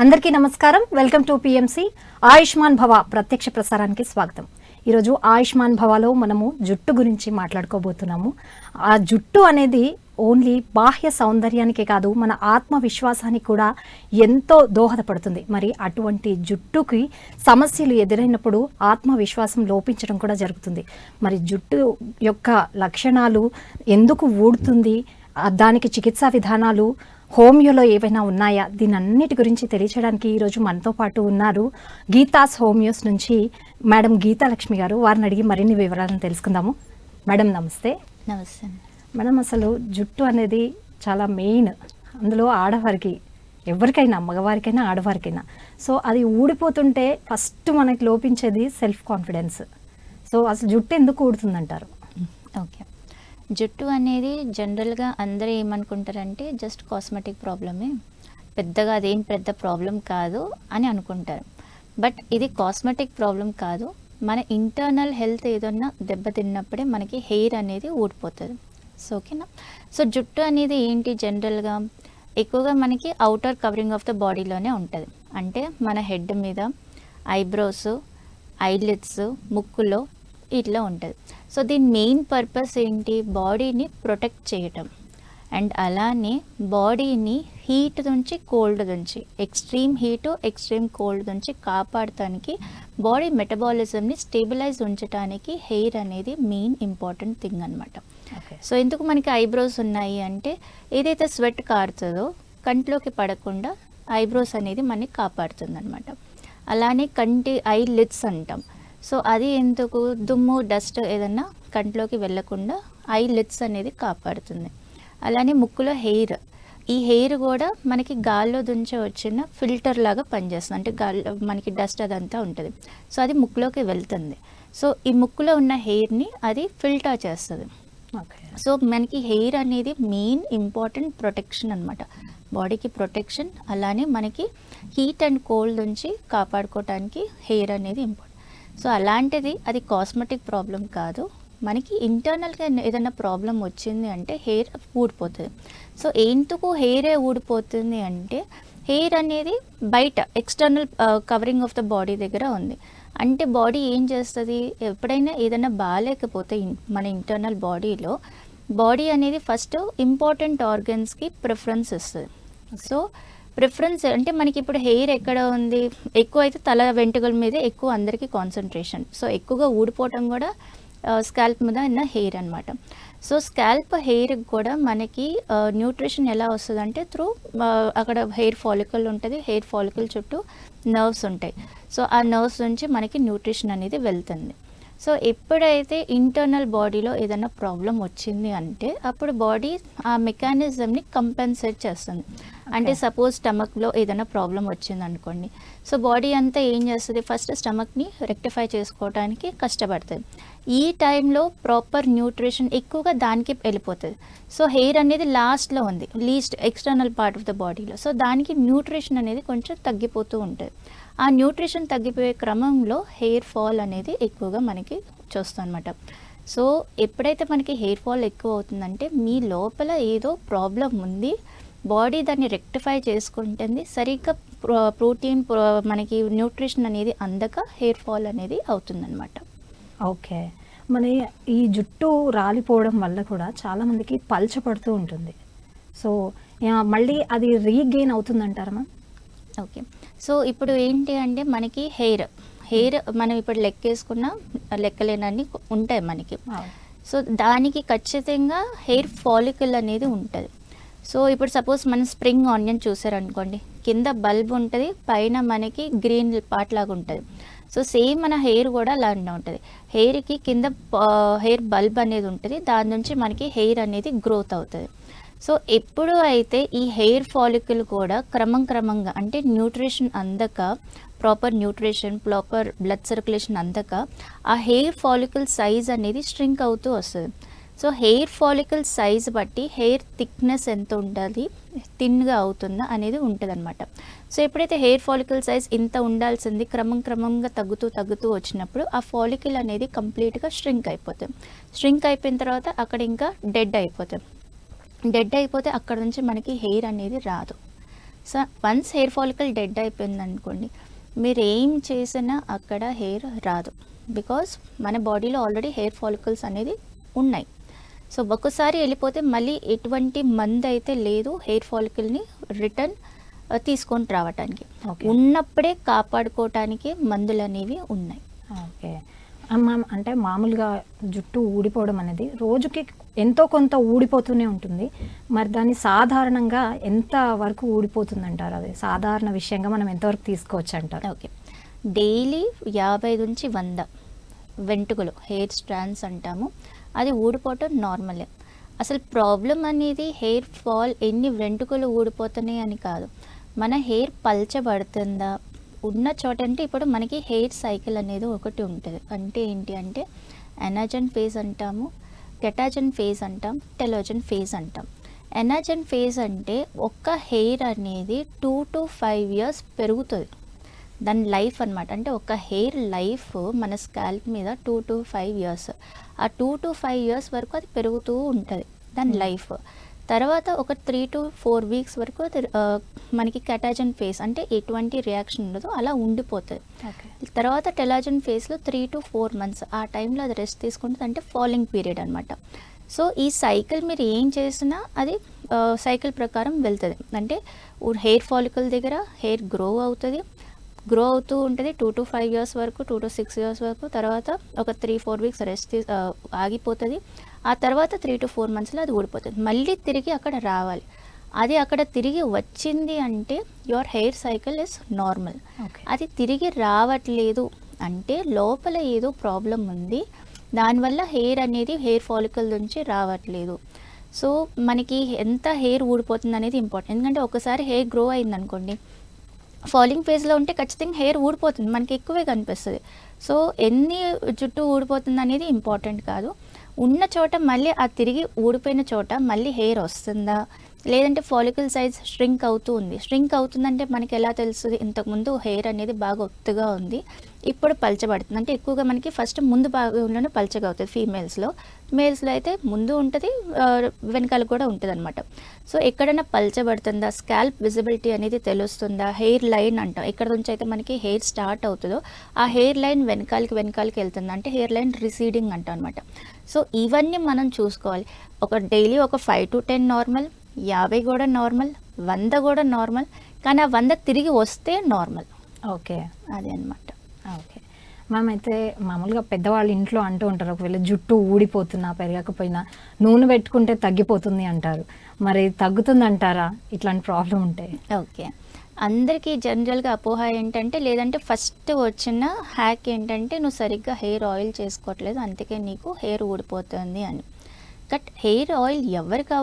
అందరికీ నమస్కారం. Welcome to PMC Ayushman భవ ప్రత్యక్ష ప్రసారానికి స్వాగతం. ఈరోజు ఆయుష్మాన్ భవలో మనము జుట్టు గురించి మాట్లాడుకోబోతున్నాము. ఆ జుట్టు అనేది ఓన్లీ బాహ్య సౌందర్యానికే కాదు, మన ఆత్మవిశ్వాసానికి కూడా ఎంతో దోహదపడుతుంది. మరి అటువంటి జుట్టుకి సమస్యలు ఎదురైనప్పుడు ఆత్మవిశ్వాసం లోపించడం కూడా జరుగుతుంది. మరి జుట్టు యొక్క లక్షణాలు ఎందుకు ఊడుతుంది, దానికి చికిత్సా విధానాలు హోమియోలో ఏవైనా ఉన్నాయా, దీని అన్నిటి గురించి తెలియచేయడానికి ఈరోజు మనతో పాటు ఉన్నారు గీతాస్ హోమియోస్ నుంచి మేడం గీతాలక్ష్మి గారు. వారిని అడిగి మరిన్ని వివరాలను తెలుసుకుందాము. మేడం నమస్తే. నమస్తే మేడం, అసలు జుట్టు అనేది చాలా మెయిన్, అందులో ఆడవారికి, ఎవరికైనా మగవారికైనా ఆడవారికైనా. సో అది ఊడిపోతుంటే ఫస్ట్ మనకి లోపించేది సెల్ఫ్ కాన్ఫిడెన్స్. సో అసలు జుట్టు ఎందుకు ఊడుతుందంటారు? ఓకే, జుట్టు అనేది జనరల్గా అందరూ ఏమనుకుంటారంటే జస్ట్ కాస్మెటిక్ ప్రాబ్లమే, పెద్దగా అదేం పెద్ద ప్రాబ్లం కాదు అని అనుకుంటారు. బట్ ఇది కాస్మెటిక్ ప్రాబ్లం కాదు, మన ఇంటర్నల్ హెల్త్ ఏదన్నా దెబ్బతిన్నప్పుడే మనకి హెయిర్ అనేది ఊడిపోతుంది. సో ఓకేనా. సో జుట్టు అనేది ఏంటి, జనరల్గా ఎక్కువగా మనకి అవుటర్ కవరింగ్ ఆఫ్ ద బాడీలోనే ఉంటుంది. అంటే మన హెడ్ మీద, ఐబ్రోస్, ఐలిడ్స్, ముక్కులో ఇట్లా ఉంటుంది. సో దీని మెయిన్ పర్పస్ ఏంటి, బాడీని ప్రొటెక్ట్ చేయటం అండ్ అలానే బాడీని హీట్ నుంచి కోల్డ్ నుంచి, ఎక్స్ట్రీమ్ హీటు ఎక్స్ట్రీమ్ కోల్డ్ నుంచి కాపాడటానికి, బాడీ మెటబాలిజంని స్టేబిలైజ్ ఉంచడానికి హెయిర్ అనేది మెయిన్ ఇంపార్టెంట్ థింగ్ అనమాట. సో ఎందుకు మనకి ఐబ్రోస్ ఉన్నాయి అంటే, ఏదైతే స్వెట్ కారుతుందో కంట్లోకి పడకుండా ఐబ్రోస్ అనేది మనకి కాపాడుతుంది అనమాట. అలానే కంటి ఐ లిడ్స్ అంటాం. సో అది ఎందుకు, దుమ్ము డస్ట్ ఏదన్నా కంట్లోకి వెళ్ళకుండా ఐ లిడ్స్ అనేది కాపాడుతుంది. అలానే ముక్కులో హెయిర్, ఈ హెయిర్ కూడా మనకి గాల్లో దుంచే వచ్చిన ఫిల్టర్ లాగా పనిచేస్తుంది. అంటే గాల్లో మనకి డస్ట్ అదంతా ఉంటుంది, సో అది ముక్కులోకి వెళ్తుంది. సో ఈ ముక్కులో ఉన్న హెయిర్ని అది ఫిల్టర్ చేస్తుంది. సో మనకి హెయిర్ అనేది మెయిన్ ఇంపార్టెంట్ ప్రొటెక్షన్ అనమాట, బాడీకి ప్రొటెక్షన్. అలానే మనకి హీట్ అండ్ కోల్డ్ నుంచి కాపాడుకోవడానికి హెయిర్ అనేది ఇంపార్టెంట్. సో అలాంటిది అది కాస్మెటిక్ ప్రాబ్లం కాదు, మనకి ఇంటర్నల్గా ఏదైనా ప్రాబ్లం వచ్చింది అంటే హెయిర్ ఊడిపోతుంది. సో ఎందుకు హెయిరే ఊడిపోతుంది అంటే, హెయిర్ అనేది బయట external covering of the body దగ్గర ఉంది. అంటే బాడీ ఏం చేస్తుంది, ఎప్పుడైనా ఏదైనా బాగాలేకపోతే మన ఇంటర్నల్ బాడీలో, బాడీ అనేది ఫస్ట్ ఇంపార్టెంట్ ఆర్గన్స్కి ప్రిఫరెన్స్ ఇస్తుంది. సో ప్రిఫరెన్స్ అంటే మనకి ఇప్పుడు హెయిర్ ఎక్కడ ఉంది, ఎక్కువ అయితే తల వెంట్రుకల మీదే ఎక్కువ అందరికీ కాన్సన్ట్రేషన్. సో ఎక్కువగా ఊడిపోవటం కూడా స్కాల్ప్ మీద ఉన్న హెయిర్ అనమాట. సో స్కాల్ప్ హెయిర్కి కూడా మనకి న్యూట్రిషన్ ఎలా వస్తుంది అంటే త్రూ అక్కడ హెయిర్ ఫాలికల్ ఉంటుంది, హెయిర్ ఫాలికల్ చుట్టూ నర్వ్స్ ఉంటాయి. సో ఆ నర్వ్స్ నుంచి మనకి న్యూట్రిషన్ అనేది వెళ్తుంది. సో ఎప్పుడైతే ఇంటర్నల్ బాడీలో ఏదైనా ప్రాబ్లం వచ్చింది అంటే అప్పుడు బాడీ ఆ మెకానిజంని కంపెన్సేట్ చేస్తుంది. అంటే సపోజ్ స్టమక్లో ఏదైనా ప్రాబ్లం వచ్చింది అనుకోండి, సో బాడీ అంతా ఏం చేస్తుంది, ఫస్ట్ స్టమక్ని రెక్టిఫై చేసుకోవడానికి కష్టపడుతుంది. ఈ టైంలో ప్రాపర్ న్యూట్రిషన్ ఎక్కువగా దానికి వెళ్ళిపోతుంది. సో హెయిర్ అనేది లాస్ట్లో ఉంది, least external part of the బాడీలో. సో దానికి న్యూట్రిషన్ అనేది కొంచెం తగ్గిపోతూ ఉంటుంది. ఆ న్యూట్రిషన్ తగ్గిపోయే క్రమంలో హెయిర్ ఫాల్ అనేది ఎక్కువగా మనకి చూస్తాం అనమాట. సో ఎప్పుడైతే మనకి హెయిర్ ఫాల్ ఎక్కువ అవుతుందంటే మీ లోపల ఏదో ప్రాబ్లం ఉంది, బాడీ దాన్ని రెక్టిఫై చేసుకుంటుంది, సరిగ్గా ప్రోటీన్ మనకి న్యూట్రిషన్ అనేది అందక హెయిర్ ఫాల్ అనేది అవుతుందన్నమాట. ఓకే, మన ఈ జుట్టు రాలిపోవడం వల్ల కూడా చాలామందికి పల్చపడుతూ ఉంటుంది. సో మళ్ళీ అది రీగెయిన్ అవుతుందంటారా మ్యామ్? ఓకే, సో ఇప్పుడు ఏంటి అంటే మనకి హెయిర్ మనం ఇప్పుడు లెక్కేసుకున్న లెక్కలేనన్ని ఉంటాయి మనకి. సో దానికి ఖచ్చితంగా హెయిర్ ఫాలికల్ అనేది ఉంటుంది. సో ఇప్పుడు సపోజ్ మనం స్ప్రింగ్ ఆనియన్ చూసారనుకోండి, కింద బల్బ్ ఉంటుంది, పైన మనకి గ్రీన్ పార్ట్ లాగా ఉంటుంది. సో సేమ్ మన హెయిర్ కూడా అలానే ఉంటుంది. హెయిర్కి కింద హెయిర్ బల్బ్ అనేది ఉంటుంది, దాని నుంచి మనకి హెయిర్ అనేది గ్రోత్ అవుతుంది. సో ఎప్పుడు అయితే ఈ హెయిర్ ఫాలికల్ కూడా క్రమంగా అంటే న్యూట్రిషన్ అందక, proper nutrition, proper blood circulation అందక ఆ హెయిర్ ఫాలికల్ సైజ్ అనేది స్ట్రింక్ అవుతూ వస్తుంది. సో హెయిర్ ఫాలికల్ సైజ్ బట్టి హెయిర్ థిక్నెస్ ఎంత ఉండాలి, థిన్గా అవుతుందా అనేది ఉంటుంది అనమాట. సో ఎప్పుడైతే హెయిర్ ఫాలికల్ సైజ్ ఇంత ఉండాల్సింది క్రమంగా తగ్గుతూ వచ్చినప్పుడు ఆ ఫాలికల్ అనేది కంప్లీట్గా స్ట్రింక్ అయిపోతుంది. స్ట్రింక్ అయిపోయిన తర్వాత అక్కడ ఇంకా డెడ్ అయిపోతే అక్కడ నుంచి మనకి హెయిర్ అనేది రాదు. So once hair follicle dead అయిపోయింది అనుకోండి, మీరు ఏం చేసినా అక్కడ హెయిర్ రాదు. బికాస్ మన బాడీలో ఆల్రెడీ హెయిర్ ఫాలికల్స్ అనేది ఉన్నాయి. సో ఒక్కసారి వెళ్ళిపోతే మళ్ళీ ఎటువంటి మందు అయితే లేదు హెయిర్ ఫాలికల్ని రిటర్న్ తీసుకొని రావటానికి. Okay. ఉన్నప్పుడే కాపాడుకోవటానికి మందులు అనేవి ఉన్నాయి. ఓకే మ్యామ్, అంటే మామూలుగా జుట్టు ఊడిపోవడం అనేది రోజుకి ఎంతో కొంత ఊడిపోతూనే ఉంటుంది. మరి దాన్ని సాధారణంగా ఎంత వరకు ఊడిపోతుంది అంటారు? అది సాధారణ విషయంగా మనం ఎంతవరకు తీసుకోవచ్చు అంటారు? ఓకే, డైలీ 50 నుంచి 100 వెంట్రుకలు, హెయిర్ స్ట్రాండ్స్ అంటాము, అది ఊడిపోవటం నార్మలే. అసలు ప్రాబ్లం అనేది హెయిర్ ఫాల్ ఎన్ని వెంట్రుకలు ఊడిపోతున్నాయి అని కాదు, మన హెయిర్ పల్చబడుతుందా ఉన్న చోట. అంటే ఇప్పుడు మనకి హెయిర్ సైకిల్ అనేది ఒకటి ఉంటుంది. అంటే ఏంటి అంటే ఎనాజన్ ఫేజ్ అంటాము, కెటాజన్ ఫేజ్ అంటాం, టెలోజన్ ఫేజ్ అంటాం. ఎనాజన్ ఫేజ్ అంటే ఒక్క హెయిర్ అనేది 2 to 5 years పెరుగుతుంది, దాని లైఫ్ అనమాట. అంటే ఒక హెయిర్ లైఫ్ మన స్కాల్ప్ మీద 2 to 5 years. ఆ 2 to 5 years వరకు అది పెరుగుతూ ఉంటుంది దాని లైఫ్. తర్వాత ఒక 3 to 4 weeks వరకు అది మనకి కెటాజన్ ఫేజ్ అంటే ఎటువంటి రియాక్షన్ ఉండదు, అలా ఉండిపోతుంది. తర్వాత టెలాజన్ ఫేజ్లో 3 to 4 months ఆ టైంలో అది రెస్ట్ తీసుకుంటుంది, అంటే ఫాలింగ్ పీరియడ్ అనమాట. సో ఈ సైకిల్ మీరు ఏం చేసినా అది సైకిల్ ప్రకారం వెళ్తుంది. అంటే హెయిర్ ఫాలికల్ దగ్గర హెయిర్ గ్రో అవుతూ ఉంటుంది 2 to 5 years వరకు, 2 to 6 years వరకు. తర్వాత ఒక 3-4 weeks రెస్ట్ ఆగిపోతుంది. ఆ తర్వాత 3 to 4 monthsలో అది ఊడిపోతుంది. మళ్ళీ తిరిగి అక్కడ రావాలి. అది అక్కడ తిరిగి వచ్చింది అంటే your hair cycle is normal. అది తిరిగి రావట్లేదు అంటే లోపల ఏదో ప్రాబ్లం ఉంది, దానివల్ల హెయిర్ అనేది హెయిర్ ఫాలికల్ నుంచి రావట్లేదు. సో మనకి ఎంత హెయిర్ ఊడిపోతుంది అనేది ఇంపార్టెంట్. ఎందుకంటే ఒకసారి హెయిర్ గ్రో అయింది అనుకోండి, ఫాలింగ్ ఫేజ్లో ఉంటే ఖచ్చితంగా హెయిర్ ఊడిపోతుంది, మనకి ఎక్కువే కనిపిస్తుంది. సో ఎన్ని జుట్టు ఊడిపోతుంది అనేది ఇంపార్టెంట్ కాదు, ఉన్న చోట మళ్ళీ ఆ తిరిగి ఊడిపోయిన చోట మళ్ళీ హెయిర్ వస్తుందా, లేదంటే ఫాలికల్ సైజ్ ష్రింక్ అవుతుందంటే మనకి ఎలా తెలుస్తుంది? ఇంతకుముందు హెయిర్ అనేది బాగా ఒత్తుగా ఉంది, ఇప్పుడు పల్చబడుతుంది. అంటే ఎక్కువగా మనకి ఫస్ట్ ముందు భాగంలోనే పల్చగా అవుతుంది ఫీమేల్స్లో. మేల్స్లో అయితే ముందు ఉంటుంది, వెనకాల కూడా ఉంటుంది అనమాట. సో ఎక్కడైనా పల్చబడుతుందా, స్కాల్ప్ విజిబిలిటీ అనేది తెలుస్తుందా, హెయిర్ లైన్ అంటాం, ఎక్కడ నుంచి అయితే మనకి హెయిర్ స్టార్ట్ అవుతుందో ఆ హెయిర్ లైన్ వెనకాలకి వెళ్తుంది, అంటే హెయిర్ లైన్ రిసీడింగ్ అంటాం అనమాట. సో ఇవన్నీ మనం చూసుకోవాలి. ఒక డైలీ ఒక 5 to 10 నార్మల్, 50 కూడా నార్మల్, 100 కూడా నార్మల్, కానీ ఆ 100 తిరిగి వస్తే నార్మల్. ఓకే, అదే అనమాట. ఓకే మ్యామ్, అయితే మామూలుగా పెద్దవాళ్ళు ఇంట్లో అంటూ ఉంటారు, ఒకవేళ జుట్టు ఊడిపోతున్నా పెరగకపోయినా నూనె పెట్టుకుంటే తగ్గిపోతుంది అంటారు. మరి తగ్గుతుంది అంటారా ఇట్లాంటి ప్రాబ్లం ఉంటే? ఓకే, అందరికీ జనరల్గా అపోహ ఏంటంటే, లేదంటే ఫస్ట్ వచ్చిన హ్యాక్ ఏంటంటే నువ్వు సరిగ్గా హెయిర్ ఆయిల్ చేసుకోవట్లేదు అందుకే నీకు హెయిర్ ఊడిపోతుంది అని. బట్ హెయిర్ ఆయిల్ ఎవరికి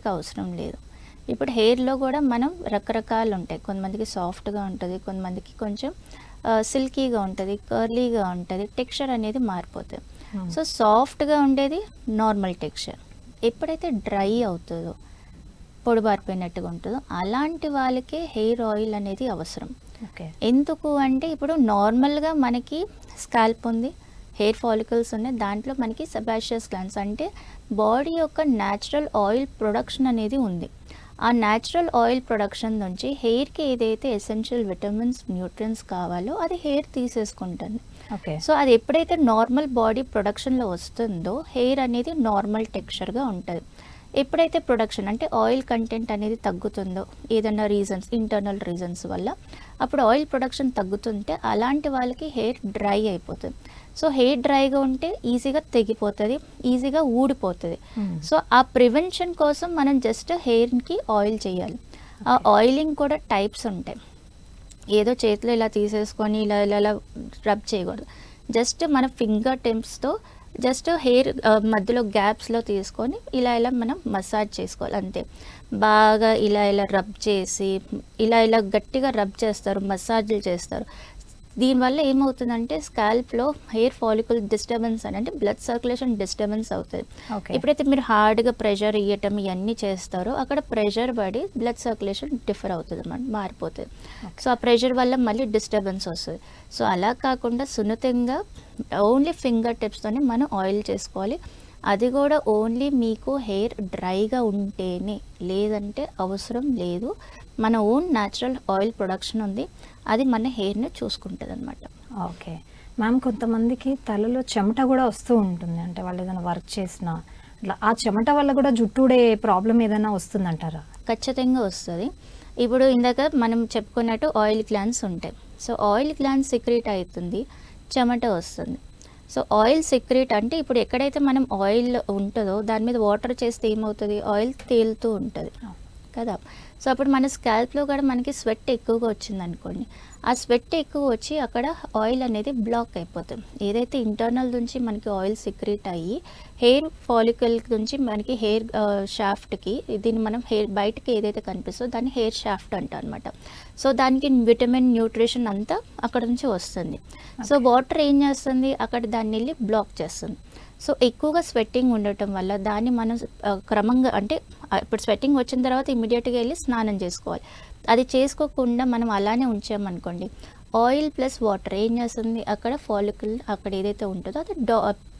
అవసరం లేదు. ఇప్పుడు హెయిర్లో కూడా మనం రకరకాలు ఉంటాయి, కొంతమందికి సాఫ్ట్గా ఉంటుంది, కొంతమందికి కొంచెం సిల్కీగా ఉంటుంది, కర్లీగా ఉంటుంది, టెక్స్చర్ అనేది మారిపోతుంది. సో సాఫ్ట్గా ఉండేది నార్మల్ టెక్స్చర్, ఎప్పుడైతే డ్రై అవుతుందో పొడిబారిపోయినట్టుగా ఉంటుందో అలాంటి వాళ్ళకే హెయిర్ ఆయిల్ అనేది అవసరం. ఎందుకు అంటే ఇప్పుడు నార్మల్గా మనకి స్కాల్ప్ ఉంది, హెయిర్ ఫాలికల్స్ ఉన్నాయి, దాంట్లో మనకి సెబాషియస్ గ్లాండ్స్ అంటే బాడీ యొక్క న్యాచురల్ ఆయిల్ ప్రొడక్షన్ అనేది ఉంది. ఆ న్యాచురల్ ఆయిల్ ప్రొడక్షన్ నుంచి హెయిర్కి ఏదైతే ఎసెన్షియల్ విటమిన్స్, న్యూట్రియన్స్ కావాలో అది హెయిర్ తీసేసుకుంటుంది. సో అది ఎప్పుడైతే నార్మల్ బాడీ ప్రొడక్షన్లో వస్తుందో హెయిర్ అనేది నార్మల్ టెక్స్చర్గా ఉంటుంది. ఎప్పుడైతే ప్రొడక్షన్ అంటే ఆయిల్ కంటెంట్ అనేది తగ్గుతుందో ఏదైనా రీజన్స్, ఇంటర్నల్ రీజన్స్ వల్ల, అప్పుడు ఆయిల్ ప్రొడక్షన్ తగ్గుతుంటే అలాంటి వాళ్ళకి హెయిర్ డ్రై అయిపోతుంది. సో హెయిర్ డ్రైగా ఉంటే ఈజీగా తెగిపోతుంది, ఈజీగా ఊడిపోతుంది. సో ఆ ప్రివెన్షన్ కోసం మనం జస్ట్ హెయిర్కి ఆయిల్ చేయాలి. ఆ ఆయిలింగ్ కూడా టైప్స్ ఉంటాయి, ఏదో చేతిలో ఇలా తీసేసుకొని ఇలా రబ్ చేయకూడదు. జస్ట్ మన ఫింగర్ టిప్స్తో జస్ట్ హెయిర్ మధ్యలో గ్యాప్స్లో తీసుకొని ఇలా మనం మసాజ్ చేసుకోవాలి అంతే. బాగా ఇలా రబ్ చేసి ఇలా గట్టిగా రబ్ చేస్తారు, మసాజ్లు చేస్తారు. దీనివల్ల ఏమవుతుందంటే స్కాల్ప్లో హెయిర్ ఫాలికల్ డిస్టర్బెన్స్ అంటే బ్లడ్ సర్క్యులేషన్ డిస్టర్బెన్స్ అవుతుంది. ఎప్పుడైతే మీరు హార్డ్గా ప్రెషర్ ఇవ్వటం ఇవన్నీ చేస్తారో అక్కడ ప్రెషర్ పడి బ్లడ్ సర్క్యులేషన్ డిఫర్ అవుతుంది అన్నమాట, మారిపోతుంది. సో ఆ ప్రెషర్ వల్ల మళ్ళీ డిస్టర్బెన్స్ వస్తుంది. సో అలా కాకుండా సున్నితంగా ఓన్లీ ఫింగర్ టిప్స్తోనే మనం ఆయిల్ చేసుకోవాలి. అది కూడా ఓన్లీ మీకు హెయిర్ డ్రైగా ఉంటేనే, లేదంటే అవసరం లేదు. మన ఓన్ న్యాచురల్ ఆయిల్ ప్రొడక్షన్ ఉంది, అది మన హెయిర్ని చూసుకుంటుంది అనమాట. ఓకే మ్యామ్, కొంతమందికి తలలో చెమట కూడా వస్తూ ఉంటుంది, అంటే వాళ్ళు ఏదైనా వర్క్ చేసినా అట్లా ఆ చెమట వల్ల కూడా జుట్టుడే ప్రాబ్లం ఏదైనా వస్తుందంటారా? ఖచ్చితంగా వస్తుంది. ఇప్పుడు ఇందాక మనం చెప్పుకున్నట్టు ఆయిల్ గ్లాండ్స్ ఉంటాయి. సో ఆయిల్ గ్లాండ్స్ సెక్రేట్ అవుతుంది, చెమట వస్తుంది. సో ఆయిల్ సెక్రేట్ అంటే ఇప్పుడు ఎక్కడైతే మనం ఆయిల్ ఉంటుందో దాని మీద వాటర్ చేస్తే ఏమవుతుంది, ఆయిల్ తేలుతూ ఉంటుంది కదా. సో అప్పుడు మన స్కాల్ప్లో కూడా మనకి స్వెట్ ఎక్కువగా వచ్చింది అనుకోండి, ఆ స్వెట్ ఎక్కువ వచ్చి అక్కడ ఆయిల్ అనేది బ్లాక్ అయిపోతుంది. ఏదైతే ఇంటర్నల్ నుంచి మనకి ఆయిల్ సెక్రేట్ అయ్యి హెయిర్ ఫాలికల్ నుంచి మనకి హెయిర్ షాఫ్ట్కి, దీన్ని మనం హెయిర్ బయటకి ఏదైతే కనిపిస్తుందో దాన్ని హెయిర్ షాఫ్ట్ అంటాం అనమాట. సో దానికి విటమిన్ న్యూట్రిషన్ అంతా అక్కడ నుంచి వస్తుంది. సో వాటర్ ఏం చేస్తుంది, అక్కడ దాన్ని వెళ్ళి బ్లాక్ చేస్తుంది. సో ఎక్కువగా స్వెట్టింగ్ ఉండటం వల్ల దాన్ని మనం క్రమంగా, అంటే ఇప్పుడు స్వెట్టింగ్ వచ్చిన తర్వాత ఇమీడియట్గా వెళ్ళి స్నానం చేసుకోవాలి. అది చేసుకోకుండా మనం అలానే ఉంచామనుకోండి, ఆయిల్ ప్లస్ వాటర్ ఏం చేస్తుంది, అక్కడ ఫాలికల్ అక్కడ ఏదైతే ఉంటుందో అది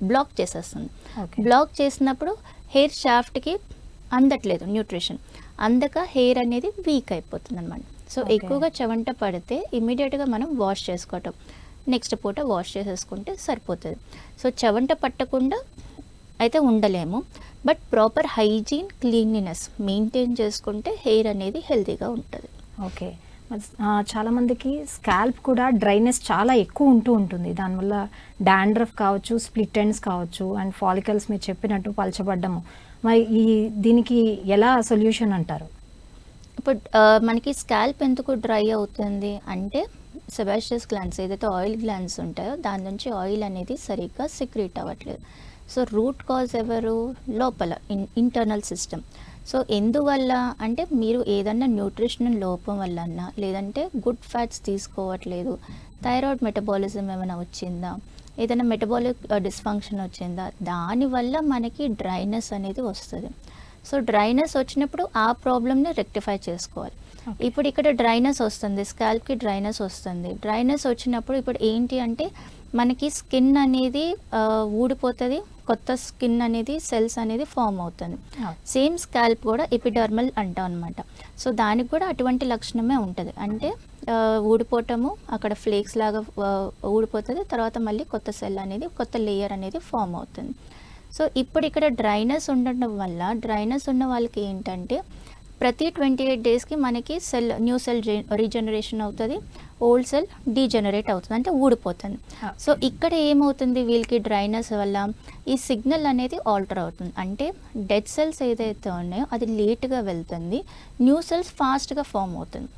బ్లాక్ చేసేస్తుంది. బ్లాక్ చేసినప్పుడు హెయిర్ షాఫ్ట్కి అందట్లేదు న్యూట్రిషన్, అందక హెయిర్ అనేది వీక్ అయిపోతుంది అనమాట. సో ఎక్కువగా చెవంట పడితే ఇమీడియట్గా మనం వాష్ చేసుకోవటం, నెక్స్ట్ పూట వాష్ చేసేసుకుంటే సరిపోతుంది. సో చెవంట పట్టకుండా అయితే ఉండలేము, but proper hygiene cleanliness maintain చేసుకుంటే హెయిర్ అనేది హెల్తీగా ఉంటుంది. ఓకే, చాలామందికి స్కాల్ప్ కూడా డ్రైనెస్ చాలా ఎక్కువ ఉంటుంది, దానివల్ల డాండ్రఫ్ కావచ్చు, స్ప్లిట్ ఎండ్స్ కావచ్చు, అండ్ ఫాలికల్స్ మీరు చెప్పినట్టు పలచబడ్డము. మరి దీనికి ఎలా సొల్యూషన్ అంటారు? ఇప్పుడు మనకి స్కాల్ప్ ఎందుకు డ్రై అవుతుంది అంటే, సెబాషియస్ గ్లాండ్స్ ఏదైతే ఆయిల్ గ్లాండ్స్ ఉంటాయో దాని నుంచి ఆయిల్ అనేది సరిగ్గా సెక్రీట్ అవ్వట్లేదు. సో రూట్ కాజ్ ఎవరు, లోపల ఇంటర్నల్ సిస్టమ్. సో ఎందువల్ల అంటే మీరు ఏదన్నా న్యూట్రిషనల్ లోపం వల్లన్నా, లేదంటే గుడ్ ఫ్యాట్స్ తీసుకోవట్లేదు, థైరాయిడ్ మెటబాలిజం ఏమైనా వచ్చిందా, ఏదైనా మెటబాలిక్ డిస్ఫంక్షన్ వచ్చిందా, దానివల్ల మనకి డ్రైనెస్ అనేది వస్తుంది. సో డ్రైనెస్ వచ్చినప్పుడు ఆ ప్రాబ్లమ్ని రెక్టిఫై చేసుకోవాలి. ఇప్పుడు ఇక్కడ డ్రైనెస్ వస్తుంది, స్కాల్ప్కి డ్రైనెస్ వస్తుంది. డ్రైనెస్ వచ్చినప్పుడు ఇప్పుడు ఏంటి అంటే మనకి స్కిన్ అనేది ఊడిపోతుంది, కొత్త స్కిన్ అనేది సెల్స్ అనేది ఫామ్ అవుతుంది. సేమ్ స్కాల్ప్ కూడా ఎపిడర్మల్ అంటాం అనమాట. సో దానికి కూడా అటువంటి లక్షణమే ఉంటుంది, అంటే ఊడిపోవటము, అక్కడ ఫ్లేక్స్ లాగా ఊడిపోతుంది, తర్వాత మళ్ళీ కొత్త సెల్ అనేది, కొత్త లేయర్ అనేది ఫామ్ అవుతుంది. సో ఇప్పుడు ఇక్కడ డ్రైనెస్ ఉండటం వల్ల, డ్రైనెస్ ఉన్న వాళ్ళకి ఏంటంటే ప్రతి 28 డేస్కి మనకి న్యూ సెల్ రీజనరేషన్ అవుతుంది, ఓల్డ్ సెల్ డీజనరేట్ అవుతుంది, అంటే ఊడిపోతుంది. సో ఇక్కడ ఏమవుతుంది, వీళ్ళకి డ్రైనెస్ వల్ల ఈ సిగ్నల్ అనేది ఆల్టర్ అవుతుంది, అంటే డెడ్ సెల్స్ ఏదైతే ఉన్నాయో అది లేట్గా వెళ్తుంది, న్యూ సెల్స్ ఫాస్ట్గా ఫామ్ అవుతుంది.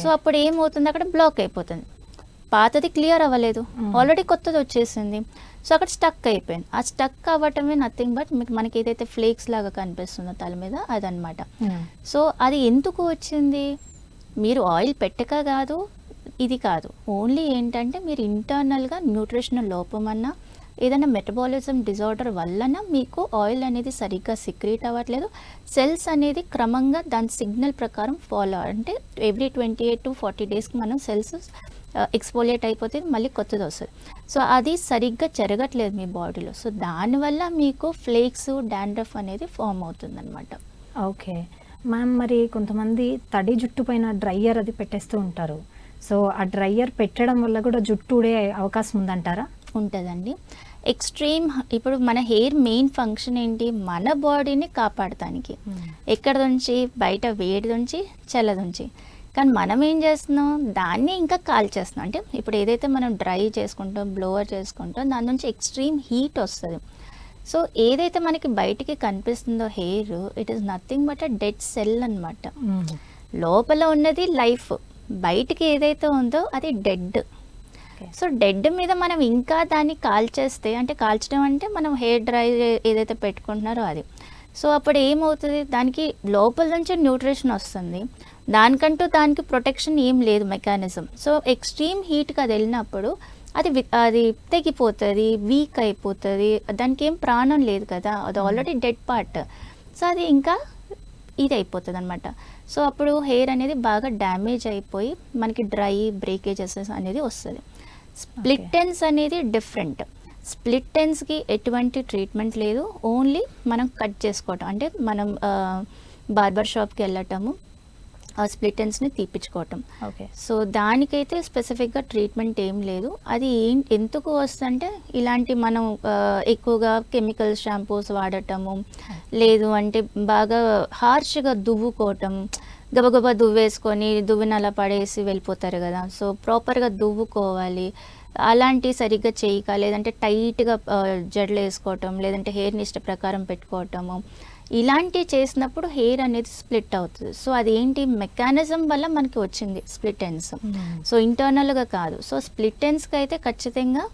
సో అప్పుడు ఏమవుతుంది, అక్కడ బ్లాక్ అయిపోతుంది, పాతది క్లియర్ అవ్వలేదు, ఆల్రెడీ కొత్తది వచ్చేసింది. సో అక్కడ స్టక్ అయిపోయింది. ఆ స్టక్ అవ్వటమే నథింగ్ బట్ మనకి ఏదైతే ఫ్లేక్స్ లాగా కనిపిస్తుందో తల మీద, అదనమాట. సో అది ఎందుకు వచ్చింది, మీరు ఆయిల్ పెట్టక కాదు, ఇది కాదు, ఓన్లీ ఏంటంటే మీరు ఇంటర్నల్గా న్యూట్రిషనల్ లోపం అన్నా, ఏదైనా మెటబాలిజం డిజార్డర్ వలన మీకు ఆయిల్ అనేది సరిగ్గా సిక్రీట్ అవ్వట్లేదు, సెల్స్ అనేది క్రమంగా దాని సిగ్నల్ ప్రకారం ఫాలో, అంటే ఎవ్రీ 28 to 40 డేస్కి మనం సెల్స్ ఎక్స్పోలియేట్ అయిపోతే మళ్ళీ కొత్తది వస్తుంది. సో అది సరిగ్గా జరగట్లేదు మీ బాడీలో. సో దానివల్ల మీకు ఫ్లేక్స్, డాండ్రఫ్ అనేది ఫామ్ అవుతుంది అనమాట. ఓకే మ్యామ్, మరి కొంతమంది తడి జుట్టు పైన డ్రైయర్ అది పెట్టేస్తూ ఉంటారు. సో ఆ డ్రైయర్ పెట్టడం వల్ల కూడా జుట్టు ఊడే అవకాశం ఉందంటారా? ఉంటుందండి. ఎక్స్ట్రీమ్, ఇప్పుడు మన హెయిర్ మెయిన్ ఫంక్షన్ ఏంటి, మన బాడీని కాపాడటానికి, ఎక్కడ నుంచి, బయట వేడి నుంచి, చల్ల నుంచి. కానీ మనం ఏం చేస్తున్నాం, దాన్ని ఇంకా కాల్చేస్తున్నాం. అంటే ఇప్పుడు ఏదైతే మనం డ్రై చేసుకుంటాం, బ్లోవర్ చేసుకుంటాం, దాని నుంచి ఎక్స్ట్రీమ్ హీట్ వస్తుంది. సో ఏదైతే మనకి బయటికి కనిపిస్తుందో hair, it is nothing but a dead cell అనమాట. లోపల ఉన్నది లైఫ్, బయటికి ఏదైతే ఉందో అది డెడ్. సో డెడ్ మీద మనం ఇంకా దాన్ని కాల్చేస్తే, అంటే కాల్చడం అంటే మనం హెయిర్ డ్రై ఏదైతే పెట్టుకుంటున్నారో అది. సో అప్పుడు ఏమవుతుంది, దానికి లోపల నుంచి న్యూట్రిషన్ వస్తుంది, దానికంటూ దానికి ప్రొటెక్షన్ ఏం లేదు మెకానిజం. సో ఎక్స్ట్రీమ్ హీట్కి అది వెళ్ళినప్పుడు అది తెగిపోతుంది, వీక్ అయిపోతుంది, దానికి ఏం ప్రాణం లేదు కదా, అది ఆల్రెడీ డెడ్ పార్ట్. సో అది ఇంకా ఇది అయిపోతుంది అనమాట. సో అప్పుడు హెయిర్ అనేది బాగా డ్యామేజ్ అయిపోయి మనకి డ్రై, బ్రేకేజెస్ అనేది వస్తుంది. స్ప్లిట్ ఎండ్స్ అనేది డిఫరెంట్. స్ప్లిట్ ఎండ్స్కి ఎటువంటి ట్రీట్మెంట్ లేదు, ఓన్లీ మనం కట్ చేసుకోవటం, అంటే మనం బార్బర్ షాప్కి వెళ్ళటము, ఆ స్ప్లిట్ ఎండ్స్ని తీపించుకోవటం. ఓకే. సో దానికైతే స్పెసిఫిక్గా ట్రీట్మెంట్ ఏం లేదు. అది ఎందుకు వస్తుందంటే ఇలాంటి మనం ఎక్కువగా కెమికల్ షాంపూస్ వాడటము, లేదు అంటే బాగా హార్ష్గా దువ్వుకోవటం, గబగబా దువ్వేసుకొని దువ్విని అలా పడేసి వెళ్ళిపోతారు కదా. సో ప్రాపర్గా దువ్వుకోవాలి, అలాంటి సరిగ్గా చేయక, లేదంటే టైట్గా జడలు వేసుకోవటం, లేదంటే హెయిర్ని ఇష్ట ప్రకారం పెట్టుకోవటము, ఇలాంటివి చేసినప్పుడు హెయిర్ అనేది స్ప్లిట్ అవుతుంది. సో అదేంటి మెకానిజం వల్ల మనకి వచ్చింది స్ప్లిట్ ఎండ్స్. సో ఇంటర్నల్గా కాదు. సో స్ప్లిట్ ఎండ్స్కి అయితే ఖచ్చితంగా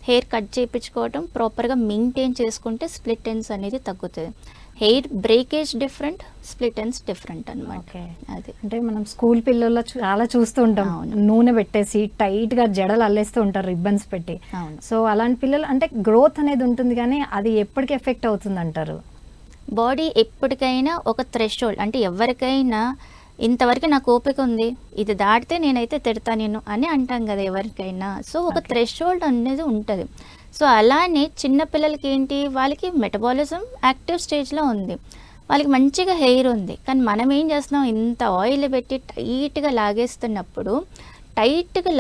హెయిర్ కట్ చేయించుకోవటం, ప్రాపర్గా మెయింటైన్ చేసుకుంటే స్ప్లిట్ ఎండ్స్ అనేది తగ్గుతుంది. Hair breakage different, split ends different అనమాట. ఓకే. అది అంటే మనం స్కూల్ పిల్లల్లో చాలా చూస్తూ ఉంటాం, నూనె పెట్టేసి టైట్ గా జడలు అల్లేస్తూ ఉంటారు రిబ్బన్స్ పెట్టి. అవును. సో అలాంటి పిల్లలు అంటే గ్రోత్ అనేది ఉంటుంది కానీ అది ఎప్పటికి ఎఫెక్ట్ అవుతుంది అంటారు? బాడీ ఎప్పటికైనా ఒక థ్రెషోల్డ్, అంటే ఎవరికైనా ఇంతవరకు నాకు ఓపిక ఉంది, ఇది దాటితే నేనైతే తిడతా నేను అని అంటాం కదా ఎవరికైనా. సో ఒక థ్రెషోల్డ్ అనేది ఉంటుంది. సో అలానే చిన్నపిల్లలకి ఏంటి, వాళ్ళకి మెటబాలిజం యాక్టివ్ స్టేజ్లో ఉంది, వాళ్ళకి మంచిగా హెయిర్ ఉంది, కానీ మనం ఏం చేస్తున్నాం, ఇంత ఆయిల్ పెట్టి టైట్గా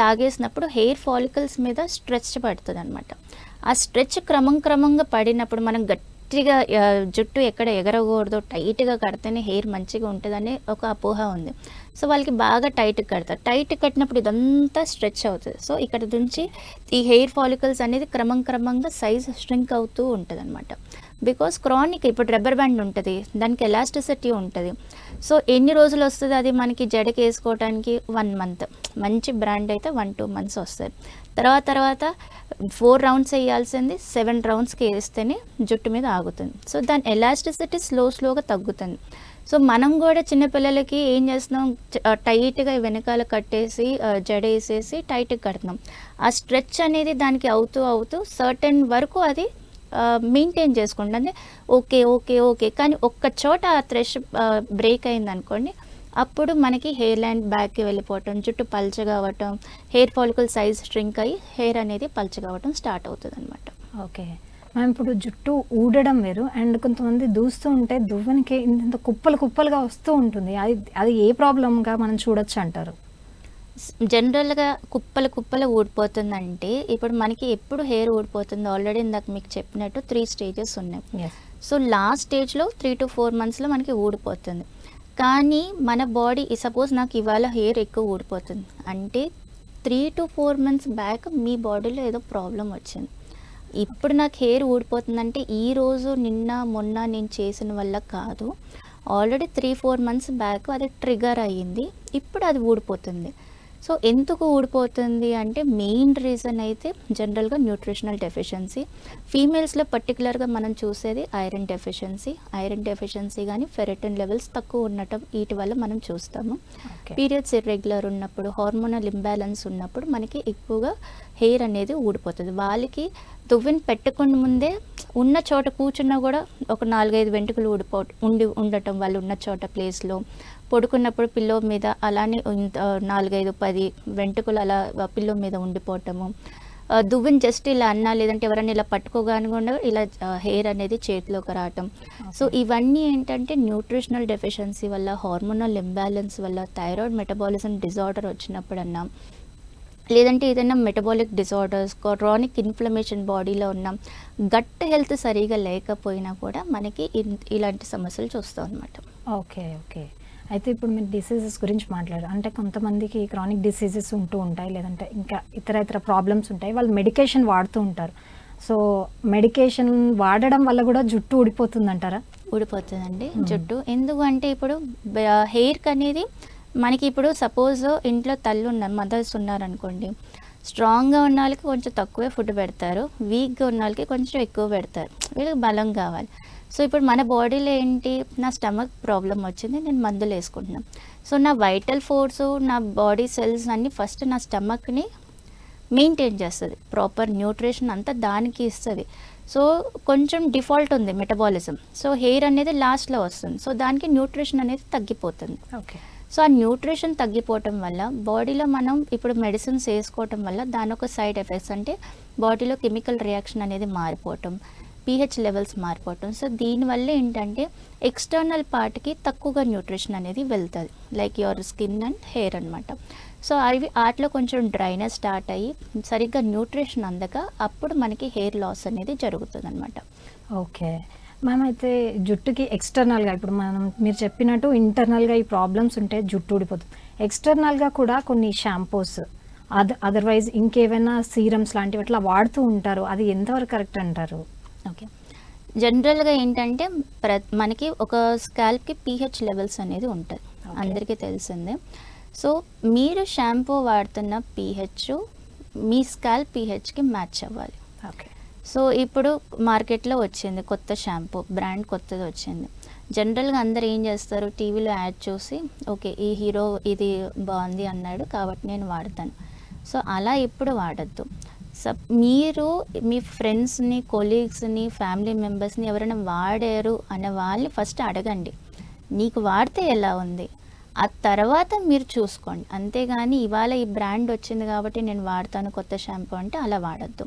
లాగేసినప్పుడు హెయిర్ ఫాలికల్స్ మీద స్ట్రెచ్ పడుతుంది అనమాట. ఆ స్ట్రెచ్ క్రమంగా పడినప్పుడు మనం గట్టిగా జుట్టు ఎక్కడ ఎగరకూడదు, టైట్గా కడితేనే హెయిర్ మంచిగా ఉంటుందని ఒక అపోహ ఉంది. సో వాళ్ళకి బాగా టైట్ కడతారు, టైట్ కట్టినప్పుడు ఇదంతా స్ట్రెచ్ అవుతుంది. సో ఇక్కడ నుంచి ఈ హెయిర్ ఫాలికల్స్ అనేది క్రమంగా సైజ్ స్ట్రింక్ అవుతూ ఉంటుంది అనమాట. బికాస్ క్రానిక్, ఇప్పుడు రబ్బర్ బ్యాండ్ ఉంటుంది, దానికి ఎలాస్టిసిటీ ఉంటుంది. సో ఎన్ని రోజులు వస్తుంది అది మనకి జడకి వేసుకోవడానికి? 1 month. మంచి బ్రాండ్ అయితే 1-2 months వస్తుంది. తర్వాత 4 rounds వేయాల్సింది 7 roundsకి వేస్తేనే జుట్టు మీద ఆగుతుంది. సో దాని ఎలాస్టిసిటీ స్లోగా తగ్గుతుంది. సో మనం కూడా చిన్నపిల్లలకి ఏం చేస్తున్నాం, టైట్గా వెనకాల కట్టేసి జడ వేసేసి టైట్గా కడుతున్నాం. ఆ స్ట్రెచ్ అనేది దానికి అవుతూ సర్టెన్ వరకు అది మెయింటైన్ చేసుకుంటుంది. ఓకే కానీ ఒక్క చోట ఆ థ్రెష్ బ్రేక్ అయింది అనుకోండి, అప్పుడు మనకి హెయిర్ లైన్ బ్యాక్కి వెళ్ళిపోవటం, జుట్టు పల్చగా అవ్వటం, హెయిర్ ఫాలికల్ సైజ్ స్ట్రింక్ అయ్యి హెయిర్ అనేది పల్చగా అవ్వటం స్టార్ట్ అవుతుంది అనమాట. ఓకే. మనం ఇప్పుడు జుట్టు ఊడడం వేరు, అండ్ కొంతమంది దూస్తూ ఉంటే దువ్వనికి ఇంత కుప్పలుగా వస్తూ ఉంటుంది, అది ఏ ప్రాబ్లంగా మనం చూడొచ్చు అంటారు? జనరల్గా కుప్పలు ఊడిపోతుందంటే, ఇప్పుడు మనకి ఎప్పుడు హెయిర్ ఊడిపోతుంది, ఆల్రెడీ ఇందాక మీకు చెప్పినట్టు 3 stages ఉన్నాయి. సో లాస్ట్ స్టేజ్లో 3 to 4 monthsలో మనకి ఊడిపోతుంది. కానీ మన బాడీ, సపోజ్ నాకు ఇవాళ హెయిర్ ఎక్కువ ఊడిపోతుంది అంటే 3 to 4 months బ్యాక్ మీ బాడీలో ఏదో ప్రాబ్లం వచ్చింది. ఇప్పుడు నాకు హెయిర్ ఊడిపోతుందంటే ఈరోజు నిన్న మొన్న నేను చేసిన వల్ల కాదు, ఆల్రెడీ 3-4 months బ్యాక్ అది ట్రిగర్ అయ్యింది, ఇప్పుడు అది ఊడిపోతుంది. సో ఎందుకు ఊడిపోతుంది అంటే మెయిన్ రీజన్ అయితే జనరల్గా న్యూట్రిషనల్ డెఫిషియన్సీ. ఫీమేల్స్లో పర్టికులర్గా మనం చూసేది ఐరన్ డెఫిషియన్సీ కానీ ఫెరిటిన్ లెవెల్స్ తక్కువ ఉండటం, వీటి వల్ల మనం చూస్తాము. పీరియడ్స్ ఇర్రెగ్యులర్ ఉన్నప్పుడు, హార్మోనల్ ఇంబ్యాలెన్స్ ఉన్నప్పుడు మనకి ఎక్కువగా హెయిర్ అనేది ఊడిపోతుంది. వాళ్ళకి దువ్విని పెట్టుకున్న ముందే ఉన్న చోట కూర్చున్నా కూడా ఒక 4-5 వెంట్రుకలు ఉండటం, వాళ్ళు ఉన్న చోట ప్లేస్లో పడుకున్నప్పుడు పిల్లో మీద అలానే 4-5-10 వెంట్రుకలు అలా పిల్లో మీద ఉండిపోవటము, దువ్విని జస్ట్ ఇలా అన్నా, లేదంటే ఎవరైనా ఇలా పట్టుకోగానే కూడా ఇలా హెయిర్ అనేది చేతిలోకి రావటం. సో ఇవన్నీ ఏంటంటే న్యూట్రిషనల్ డెఫిషియన్సీ వల్ల, హార్మోనల్ ఇంబ్యాలెన్స్ వల్ల, థైరాయిడ్ మెటబాలిజం డిజార్డర్ వచ్చినప్పుడన్నా, లేదంటే ఏదైనా మెటబాలిక్ డిజార్డర్స్, క్రానిక్ ఇన్ఫ్లమేషన్ బాడీలో ఉన్న, గట్ హెల్త్ సరిగా లేకపోయినా కూడా మనకి ఇలాంటి సమస్యలు చూస్తాం అనమాట. ఓకే. అయితే ఇప్పుడు మీరు డిసీజెస్ గురించి మాట్లాడారు, అంటే కొంతమందికి క్రానిక్ డిసీజెస్ ఉంటూ ఉంటాయి, లేదంటే ఇంకా ఇతర ప్రాబ్లమ్స్ ఉంటాయి, వాళ్ళు మెడికేషన్ వాడుతూ ఉంటారు. సో మెడికేషన్ వాడడం వల్ల కూడా జుట్టు ఊడిపోతుంది అంటారా? ఊడిపోతుందండి జుట్టు. ఎందుకు అంటే ఇప్పుడు హెయిర్కి అనేది మనకి, ఇప్పుడు సపోజ్ ఇంట్లో మదర్స్ ఉన్నారనుకోండి, స్ట్రాంగ్గా ఉన్న వాళ్ళకి కొంచెం తక్కువే ఫుడ్ పెడతారు, వీక్గా ఉన్న వాళ్ళకి కొంచెం ఎక్కువ పెడతారు, వీళ్ళకి బలం కావాలి. సో ఇప్పుడు మన బాడీలో ఏంటి, నా స్టమక్ ప్రాబ్లం వచ్చింది, నేను మందులు వేసుకుంటున్నాను. సో నా వైటల్ ఫోర్స్, నా బాడీ సెల్స్ అన్నీ ఫస్ట్ నా స్టమక్ని మెయింటైన్ చేస్తుంది, ప్రాపర్ న్యూట్రిషన్ అంతా దానికి ఇస్తుంది. సో కొంచెం డిఫాల్ట్ ఉంది మెటబాలిజం, సో హెయిర్ అనేది లాస్ట్లో వస్తుంది, సో దానికి న్యూట్రిషన్ అనేది తగ్గిపోతుంది. ఓకే. సో ఆ న్యూట్రిషన్ తగ్గిపోవటం వల్ల బాడీలో మనం ఇప్పుడు మెడిసిన్స్ వేసుకోవటం వల్ల దాని ఒక సైడ్ ఎఫెక్ట్స్ అంటే బాడీలో కెమికల్ రియాక్షన్ అనేది మారిపోవటం, pH లెవెల్స్ మారిపోవటం. సో దీనివల్ల ఏంటంటే ఎక్స్టర్నల్ పార్ట్కి తక్కువగా న్యూట్రిషన్ అనేది వెళ్తుంది, like your skin and hair అనమాట. సో అవి వాటిలో కొంచెం డ్రైనెస్ స్టార్ట్ అయ్యి సరిగ్గా న్యూట్రిషన్ అందక అప్పుడు మనకి హెయిర్ లాస్ అనేది జరుగుతుంది అనమాట. ఓకే మ్యామ్, అయితే జుట్టుకి ఎక్స్టర్నల్గా ఇప్పుడు మీరు చెప్పినట్టు ఇంటర్నల్గా ఈ ప్రాబ్లమ్స్ ఉంటే జుట్టు ఊడిపోతుంది, ఎక్స్టర్నల్గా కూడా కొన్ని షాంపూస్ అదర్వైజ్ ఇంకేమైనా సీరమ్స్ లాంటివి అట్లా వాడుతూ ఉంటారు, అది ఎంతవరకు కరెక్ట్ అంటారు? ఓకే, జనరల్గా ఏంటంటే మనకి ఒక స్కాల్ప్కి pH లెవెల్స్ అనేది ఉంటుంది, అందరికీ తెలిసిందే. సో మీరు షాంపూ వాడుతున్న pH మీ స్కాల్ప్ pHకి మ్యాచ్ అవ్వాలి. ఓకే, సో ఇప్పుడు మార్కెట్లో వచ్చింది కొత్త షాంపూ, బ్రాండ్ కొత్తది వచ్చింది. జనరల్గా అందరు ఏం చేస్తారు, టీవీలో యాడ్ చూసి ఓకే ఈ హీరో ఇది బాగుంది అన్నాడు కాబట్టి నేను వాడతాను. సో అలా ఎప్పుడు వాడద్దు. సో మీరు మీ ఫ్రెండ్స్ని, కొలీగ్స్ని, ఫ్యామిలీ మెంబర్స్ని ఎవరైనా వాడారు అనే వాళ్ళని ఫస్ట్ అడగండి, నీకు వాడితే ఎలా ఉంది, ఆ తర్వాత మీరు చూసుకోండి. అంతేగాని ఇవాళ ఈ బ్రాండ్ వచ్చింది కాబట్టి నేను వాడతాను కొత్త షాంపూ అంటే అలా వాడద్దు.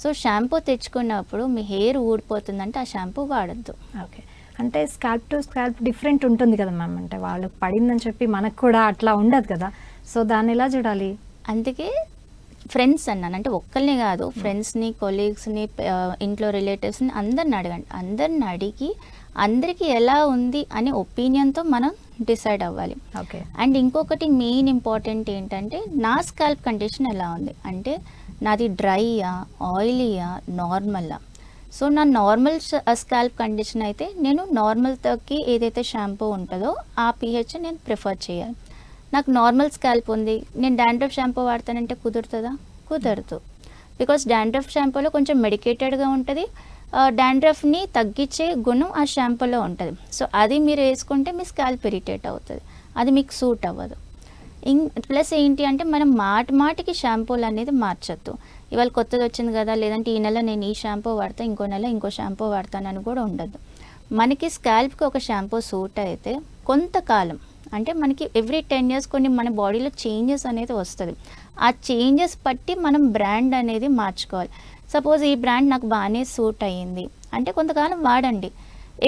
సో షాంపూ తెచ్చుకున్నప్పుడు మీ హెయిర్ ఊడిపోతుందంటే ఆ షాంపూ వాడద్దు. ఓకే, అంటే స్కాల్ప్ టు స్కాల్ప్ డిఫరెంట్ ఉంటుంది కదా మ్యామ్, అంటే వాళ్ళకి పడిందని చెప్పి మనకు కూడా అట్లా ఉండదు కదా, సో దాన్ని ఎలా చూడాలి? అందుకే ఫ్రెండ్స్ అన్నాను, అంటే ఒక్కరిని కాదు, ఫ్రెండ్స్ని, కొలీగ్స్ని, ఇంట్లో రిలేటివ్స్ని అందరిని అడగండి. అందరిని అడిగి అందరికీ ఎలా ఉంది అనే ఒపీనియన్తో మనం డిసైడ్ అవ్వాలి. ఓకే, అండ్ ఇంకొకటి మెయిన్ ఇంపార్టెంట్ ఏంటంటే నా స్కాల్ప్ కండిషన్ ఎలా ఉంది, అంటే నాది డ్రైయా, ఆయిలీయా, నార్మలా. సో నా నార్మల్ స్కాల్ప్ కండిషన్ అయితే నేను నార్మల్కి ఏదైతే షాంపూ ఉంటుందో ఆ pH నేను ప్రిఫర్ చేయాలి. నాకు నార్మల్ స్కాల్ప్ ఉంది, నేను డాండ్రఫ్ షాంపూ వాడతానంటే కుదురుతుందా? కుదరదు. బికాస్ డాండ్రఫ్ షాంపూలో కొంచెం మెడికేటెడ్గా ఉంటుంది, డాండ్రఫ్ని తగ్గించే గుణం ఆ షాంపూలో ఉంటుంది. సో అది మీరు వేసుకుంటే మీ స్కాల్ప్ ఇరిటేట్ అవుతుంది, అది మీకు సూట్ అవ్వదు. ప్లస్ ఏంటి అంటే మనం మాటికి షాంపూలు అనేది మార్చొద్దు. ఇవాళ కొత్తది వచ్చింది కదా, లేదంటే ఈ నెల నేను ఈ షాంపూ వాడతా, ఇంకో నెల ఇంకో షాంపూ వాడతానని కూడా ఉండదు. మనకి స్కాల్ప్కి ఒక షాంపూ సూట్ అయితే కొంతకాలం, అంటే మనకి ఎవ్రీ 10 years కొన్ని మన బాడీలో చేంజెస్ అనేది వస్తుంది. ఆ చేంజెస్ బట్టి మనం బ్రాండ్ అనేది మార్చుకోవాలి. సపోజ్ ఈ బ్రాండ్ నాకు బాగానే సూట్ అయ్యింది అంటే కొంతకాలం వాడండి.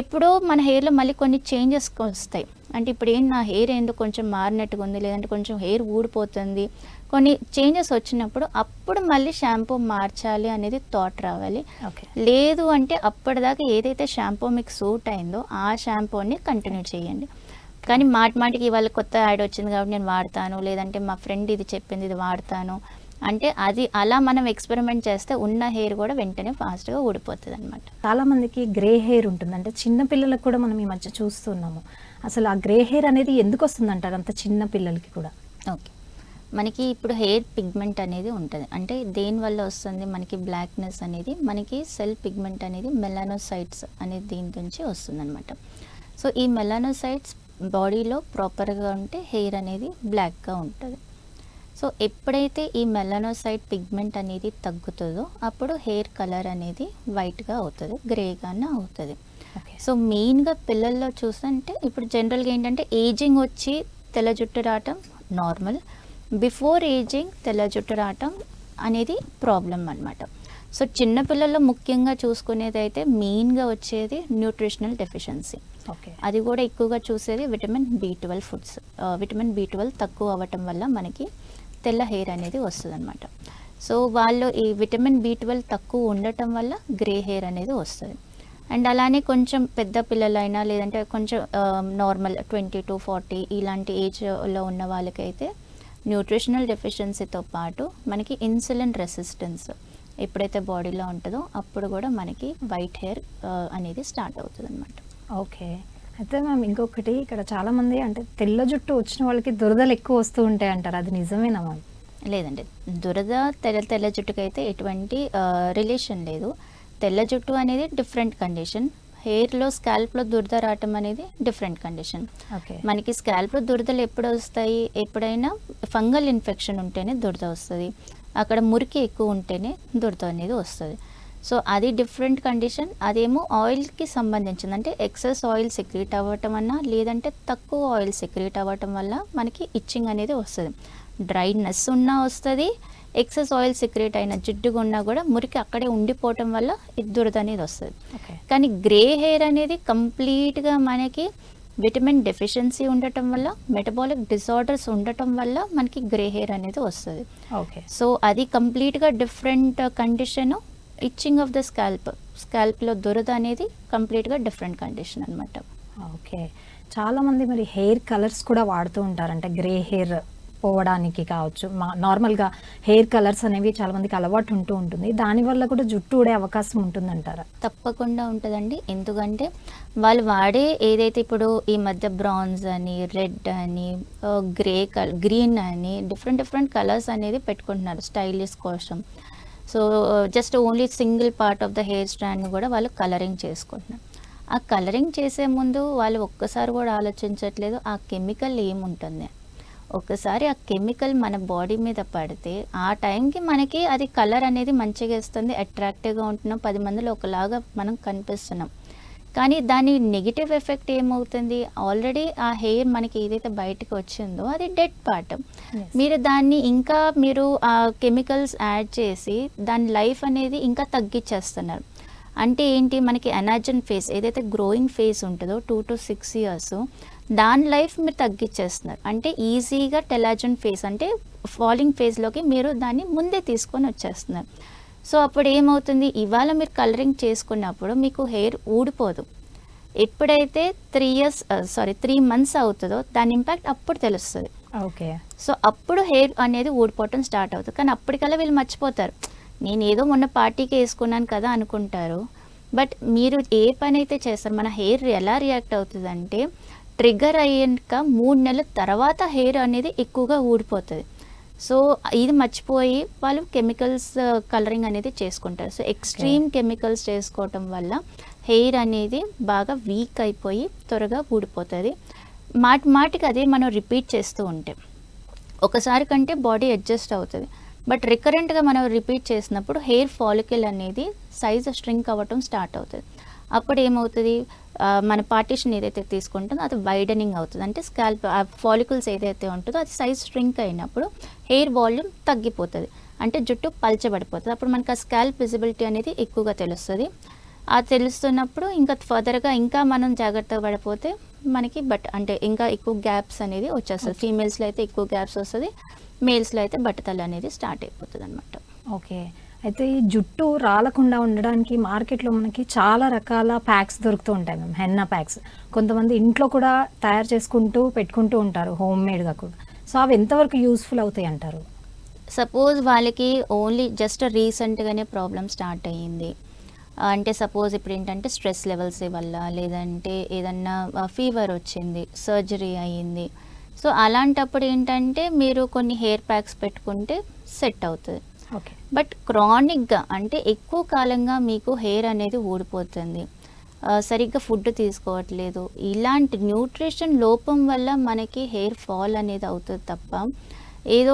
ఎప్పుడో మన హెయిర్లో మళ్ళీ కొన్ని చేంజెస్ వస్తాయి, అంటే ఇప్పుడు నా హెయిర్ ఏందో కొంచెం మారినట్టుగా ఉంది, లేదంటే కొంచెం హెయిర్ ఊడిపోతుంది, కొన్ని చేంజెస్ వచ్చినప్పుడు అప్పుడు మళ్ళీ షాంపూ మార్చాలి అనేది థాట్ రావాలి. ఓకే, లేదు అంటే అప్పటిదాకా ఏదైతే షాంపూ మీకు సూట్ అయిందో ఆ షాంపూని కంటిన్యూ చేయండి. కానీ మాటికి ఇవాళ కొత్త యాడ్ వచ్చింది కాబట్టి నేను వాడతాను, లేదంటే మా ఫ్రెండ్ ఇది చెప్పింది ఇది వాడతాను అంటే అది అలా మనం ఎక్స్పెరిమెంట్ చేస్తే ఉన్న హెయిర్ కూడా వెంటనే ఫాస్ట్గా ఊడిపోతుంది అనమాట. చాలా మందికి గ్రే హెయిర్ ఉంటుంది, అంటే చిన్న పిల్లలకు కూడా మనం ఈ మధ్య చూస్తున్నాము. అసలు ఆ గ్రే హెయిర్ అనేది ఎందుకు వస్తుంది అంటారు అంత చిన్న పిల్లలకి కూడా? ఓకే, మనకి ఇప్పుడు హెయిర్ పిగ్మెంట్ అనేది ఉంటుంది, అంటే దేనివల్ల వస్తుంది మనకి బ్లాక్నెస్ అనేది, మనకి సెల్ పిగ్మెంట్ అనేది మెలానోసైట్స్ అనేది దీని నుంచి వస్తుంది అనమాట. సో ఈ మెలానోసైట్స్ బాడీలో ప్రాపర్గా ఉంటే హెయిర్ అనేది బ్లాక్గా ఉంటుంది. సో ఎప్పుడైతే ఈ మెలానోసైట్ పిగ్మెంట్ అనేది తగ్గుతుందో అప్పుడు హెయిర్ కలర్ అనేది వైట్గా అవుతుంది, గ్రేగానే అవుతుంది. సో మెయిన్గా పిల్లల్లో చూస్తుంటే ఇప్పుడు జనరల్గా ఏంటంటే ఏజింగ్ వచ్చి తెల్ల జుట్టు రావటం నార్మల్, బిఫోర్ ఏజింగ్ తెల్ల జుట్టు రావటం అనేది ప్రాబ్లం అనమాట. సో చిన్నపిల్లల్లో ముఖ్యంగా చూసుకునేది అయితే మెయిన్గా వచ్చేది న్యూట్రిషనల్ డెఫిషియన్సీ. ఓకే, అది కూడా ఎక్కువగా చూసేది vitamin B12 foods. Vitamin B12 తక్కువ అవ్వటం వల్ల మనకి తెల్ల హెయిర్ అనేది వస్తుంది అనమాట. సో వాళ్ళు ఈ విటమిన్ B12 తక్కువ ఉండటం వల్ల గ్రే హెయిర్ అనేది వస్తుంది. అండ్ అలానే కొంచెం పెద్ద పిల్లలైనా లేదంటే కొంచెం నార్మల్ 20 to 40 ఇలాంటి ఏజ్లో ఉన్న వాళ్ళకైతే న్యూట్రిషనల్ డెఫిషియన్సీతో పాటు మనకి ఇన్సులిన్ రెసిస్టెన్స్ ఎప్పుడైతే బాడీలో ఉంటుందో అప్పుడు కూడా మనకి వైట్ హెయిర్ అనేది స్టార్ట్ అవుతుంది అనమాట. ఓకే, అయితే మ్యామ్ ఇంకొకటి ఇక్కడ చాలామంది అంటే తెల్ల జుట్టు వచ్చిన వాళ్ళకి దురదలు ఎక్కువ వస్తూ ఉంటాయి అంటారు, అది నిజమేనా మ్యామ్? లేదండి, దురద తెల్ల జుట్టుకైతే ఎటువంటి రిలేషన్ లేదు. తెల్ల జుట్టు అనేది డిఫరెంట్ కండిషన్, హెయిర్లో స్కాల్ప్లో దురద రావటం అనేది డిఫరెంట్ కండిషన్. ఓకే, మనకి స్కాల్ప్లో దురదలు ఎప్పుడు వస్తాయి, ఎప్పుడైనా ఫంగల్ ఇన్ఫెక్షన్ ఉంటేనే దురద వస్తుంది, అక్కడ మురికి ఎక్కువ ఉంటేనే దురద అనేది వస్తుంది. సో అది డిఫరెంట్ కండిషన్. అదేమో ఆయిల్కి సంబంధించింది, అంటే ఎక్సెస్ ఆయిల్ సెక్రీట్ అవ్వటం అన్నా లేదంటే తక్కువ ఆయిల్ సెక్రీట్ అవ్వటం వల్ల మనకి ఇచ్చింగ్ అనేది వస్తుంది. డ్రైనెస్ ఉన్నా వస్తుంది, ఎక్సెస్ ఆయిల్ సెక్రేట్ అయిన జిడ్డుగా ఉన్నా కూడా మురికి అక్కడే ఉండిపోవటం వల్ల ఇది దురద అనేది వస్తుంది. కానీ గ్రే హెయిర్ అనేది కంప్లీట్గా మనకి విటమిన్ డెఫిషియన్సీ ఉండటం వల్ల, మెటబాలిక్ డిసార్డర్స్ ఉండటం వల్ల మనకి గ్రే హెయిర్ అనేది వస్తుంది. సో అది కంప్లీట్గా different condition. Itching of the స్కాల్ప్లో దురద అనేది కంప్లీట్గా డిఫరెంట్ కండిషన్ అనమాట. ఓకే, చాలామంది మరి హెయిర్ కలర్స్ కూడా వాడుతూ ఉంటారు, అంటే గ్రే హెయిర్ పోవడానికి కావచ్చు. నార్మల్గా హెయిర్ కలర్స్ అనేవి చాలామందికి అలవాటు ఉంటూ ఉంటుంది, దానివల్ల కూడా జుట్టు ఊడే అవకాశం ఉంటుందంటారా? తప్పకుండా ఉంటుందండి. ఎందుకంటే వాళ్ళు వాడే ఏదైతే ఇప్పుడు ఈ మధ్య బ్రౌన్స్ అని, రెడ్ అని, గ్రీన్ అని డిఫరెంట్ కలర్స్ అనేది పెట్టుకుంటున్నారు స్టైలిష్ కోసం. So just only single part of the hair strand కూడా వాళ్ళు కలరింగ్ చేసుకుంటున్నారు. ఆ కలరింగ్ చేసే ముందు వాళ్ళు ఒక్కసారి కూడా ఆలోచించట్లేదు ఆ కెమికల్ ఏముంటుంది. ఒకసారి ఆ కెమికల్ మన బాడీ మీద పడితే ఆ టైంకి మనకి అది కలర్ అనేది మంచిగా ఇస్తుంది, అట్రాక్టివ్గా ఉంటున్నాం, 10 మందిలో ఒకలాగా మనం కనిపిస్తున్నాం. కానీ దాని నెగిటివ్ ఎఫెక్ట్ ఏమవుతుంది, ఆల్రెడీ ఆ హెయిర్ మనకి ఏదైతే బయటకు వచ్చిందో అది డెడ్ పార్ట్. మీరు దాన్ని ఇంకా మీరు ఆ కెమికల్స్ యాడ్ చేసి దాని లైఫ్ అనేది ఇంకా తగ్గించేస్తున్నారు. అంటే ఏంటి, మనకి ఎనర్జన్ ఫేస్ ఏదైతే గ్రోయింగ్ ఫేస్ ఉంటుందో 2 to 6 years దాని లైఫ్ మీరు తగ్గించేస్తున్నారు. అంటే ఈజీగా టెలాజన్ ఫేస్ అంటే ఫాలింగ్ ఫేజ్లోకి మీరు దాన్ని ముందే తీసుకొని వచ్చేస్తున్నారు. సో అప్పుడు ఏమవుతుంది, ఇవాళ మీరు కలరింగ్ చేసుకున్నప్పుడు మీకు హెయిర్ ఊడిపోదు. ఎప్పుడైతే 3 months అవుతుందో దాని ఇంపాక్ట్ అప్పుడు తెలుస్తుంది. ఓకే, సో అప్పుడు హెయిర్ అనేది ఊడిపోవటం స్టార్ట్ అవుతుంది. కానీ అప్పటికల్లా వీళ్ళు మర్చిపోతారు, నేను ఏదో మొన్న పార్టీకి వేసుకున్నాను కదా అనుకుంటారు. బట్ మీరు ఏ పని అయితే చేస్తారు, మన హెయిర్ ఎలా రియాక్ట్ అవుతుందంటే ట్రిగర్ అయ్యాక 3 నెలల తర్వాత హెయిర్ అనేది ఎక్కువగా ఊడిపోతుంది. సో ఇది మర్చిపోయి వాళ్ళు కెమికల్స్ కలరింగ్ అనేది చేసుకుంటారు. సో ఎక్స్ట్రీమ్ కెమికల్స్ చేసుకోవటం వల్ల హెయిర్ అనేది బాగా వీక్ అయిపోయి త్వరగా ఊడిపోతుంది. మాటికి అదే మనం రిపీట్ చేస్తూ ఉంటే ఒకసారి కంటే బాడీ అడ్జస్ట్ అవుతుంది. బట్ రికరెంట్గా మనం రిపీట్ చేసినప్పుడు హెయిర్ ఫాలికల్ అనేది సైజ్ స్ట్రింక్ అవ్వటం స్టార్ట్ అవుతుంది. అప్పుడు ఏమవుతుంది, మన పార్టీషన్ ఏదైతే తీసుకుంటుందో అది వైడనింగ్ అవుతుంది. అంటే స్కాల్ప్ ఫాలికల్స్ ఏదైతే ఉంటుందో అది సైజ్ స్ట్రింక్ అయినప్పుడు హెయిర్ వాల్యూమ్ తగ్గిపోతుంది, అంటే జుట్టు పల్చబడిపోతుంది. అప్పుడు మనకి ఆ స్కాల్ప్ విజిబిలిటీ అనేది ఎక్కువగా తెలుస్తుంది. ఆ తెలుస్తున్నప్పుడు ఇంకా ఫర్దర్గా ఇంకా మనం జాగ్రత్త పడిపోతే మనకి అంటే ఇంకా ఎక్కువ గ్యాప్స్ అనేది వచ్చేస్తుంది. ఫీమేల్స్లో అయితే ఎక్కువ గ్యాప్స్ వస్తుంది, మేల్స్లో అయితే బట్టతల అనేది స్టార్ట్ అయిపోతుంది అనమాట. ఓకే, అయితే ఈ జుట్టు రాలకుండా ఉండడానికి మార్కెట్లో మనకి చాలా రకాల ప్యాక్స్ దొరుకుతూ ఉంటాయి మ్యామ్, హెన్నా ప్యాక్స్. కొంతమంది ఇంట్లో కూడా తయారు చేసుకుంటూ పెట్టుకుంటూ ఉంటారు, హోమ్ మేడ్గా కూడా. సో అవి ఎంతవరకు యూస్ఫుల్ అవుతాయి అంటారు? సపోజ్ వాళ్ళకి ఓన్లీ జస్ట్ రీసెంట్గానే ప్రాబ్లం స్టార్ట్ అయ్యింది అంటే, సపోజ్ ఇప్పుడు ఏంటంటే స్ట్రెస్ లెవెల్స్ వల్ల, లేదంటే ఏదన్నా ఫీవర్ వచ్చింది, సర్జరీ అయ్యింది. సో అలాంటప్పుడు ఏంటంటే మీరు కొన్ని హెయిర్ ప్యాక్స్ పెట్టుకుంటే సెట్ అవుతుంది. ఓకే, బట్ క్రానిక్గా అంటే ఎక్కువ కాలంగా మీకు హెయిర్ అనేది ఊడిపోతుంది, సరిగ్గా ఫుడ్ తీసుకోవట్లేదు, ఇలాంటి న్యూట్రిషన్ లోపం వల్ల మనకి హెయిర్ ఫాల్ అనేది అవుతుంది తప్ప ఏదో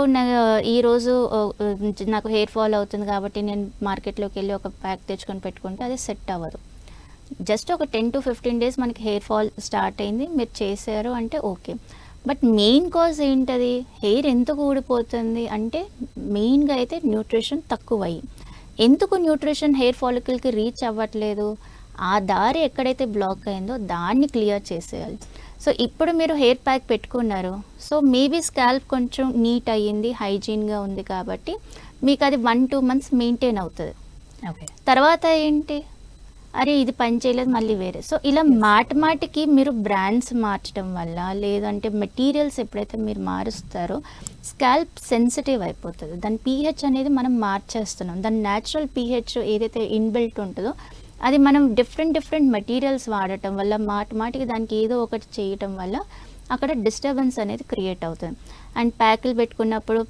ఈరోజు నాకు హెయిర్ ఫాల్ అవుతుంది కాబట్టి నేను మార్కెట్లోకి వెళ్ళి ఒక ప్యాక్ తెచ్చుకొని పెట్టుకుంటే అది సెట్ అవ్వదు. జస్ట్ ఒక 10 to 15 days మనకి హెయిర్ ఫాల్ స్టార్ట్ అయింది, మీరు చేశారు అంటే ఓకే. బట్ మెయిన్ కాజ్ ఏంటది, హెయిర్ ఎందుకు ఊడిపోతుంది అంటే మెయిన్గా అయితే న్యూట్రిషన్ తక్కువయ్యి. ఎందుకు న్యూట్రిషన్ హెయిర్ ఫాలికల్కి రీచ్ అవ్వట్లేదు, ఆ దారి ఎక్కడైతే బ్లాక్ అయిందో దాన్ని క్లియర్ చేసేయాలి. సో ఇప్పుడు మీరు హెయిర్ ప్యాక్ పెట్టుకున్నారు, సో మేబీ స్కాల్ప్ కొంచెం నీట్ అయ్యింది, హైజీన్గా ఉంది కాబట్టి మీకు అది 1-2 months మెయింటైన్ అవుతుంది. ఓకే, తర్వాత ఏంటి, అరే ఇది పని చేయలేదు మళ్ళీ వేరే. సో ఇలా మాటికి మీరు బ్రాండ్స్ మార్చడం వల్ల, లేదంటే మెటీరియల్స్ ఎప్పుడైతే మీరు మారుస్తారో స్కాల్ప్ సెన్సిటివ్ అయిపోతుంది. దాని pH అనేది మనం మార్చేస్తున్నాం. దాని న్యాచురల్ pH ఏదైతే ఇన్బిల్ట్ ఉంటుందో అది మనం డిఫరెంట్ మెటీరియల్స్ వాడటం వల్ల, మాటికి దానికి ఏదో ఒకటి చేయటం వల్ల అక్కడ డిస్టర్బెన్స్ అనేది క్రియేట్ అవుతుంది. అండ్ ప్యాకులు పెట్టుకున్నప్పుడు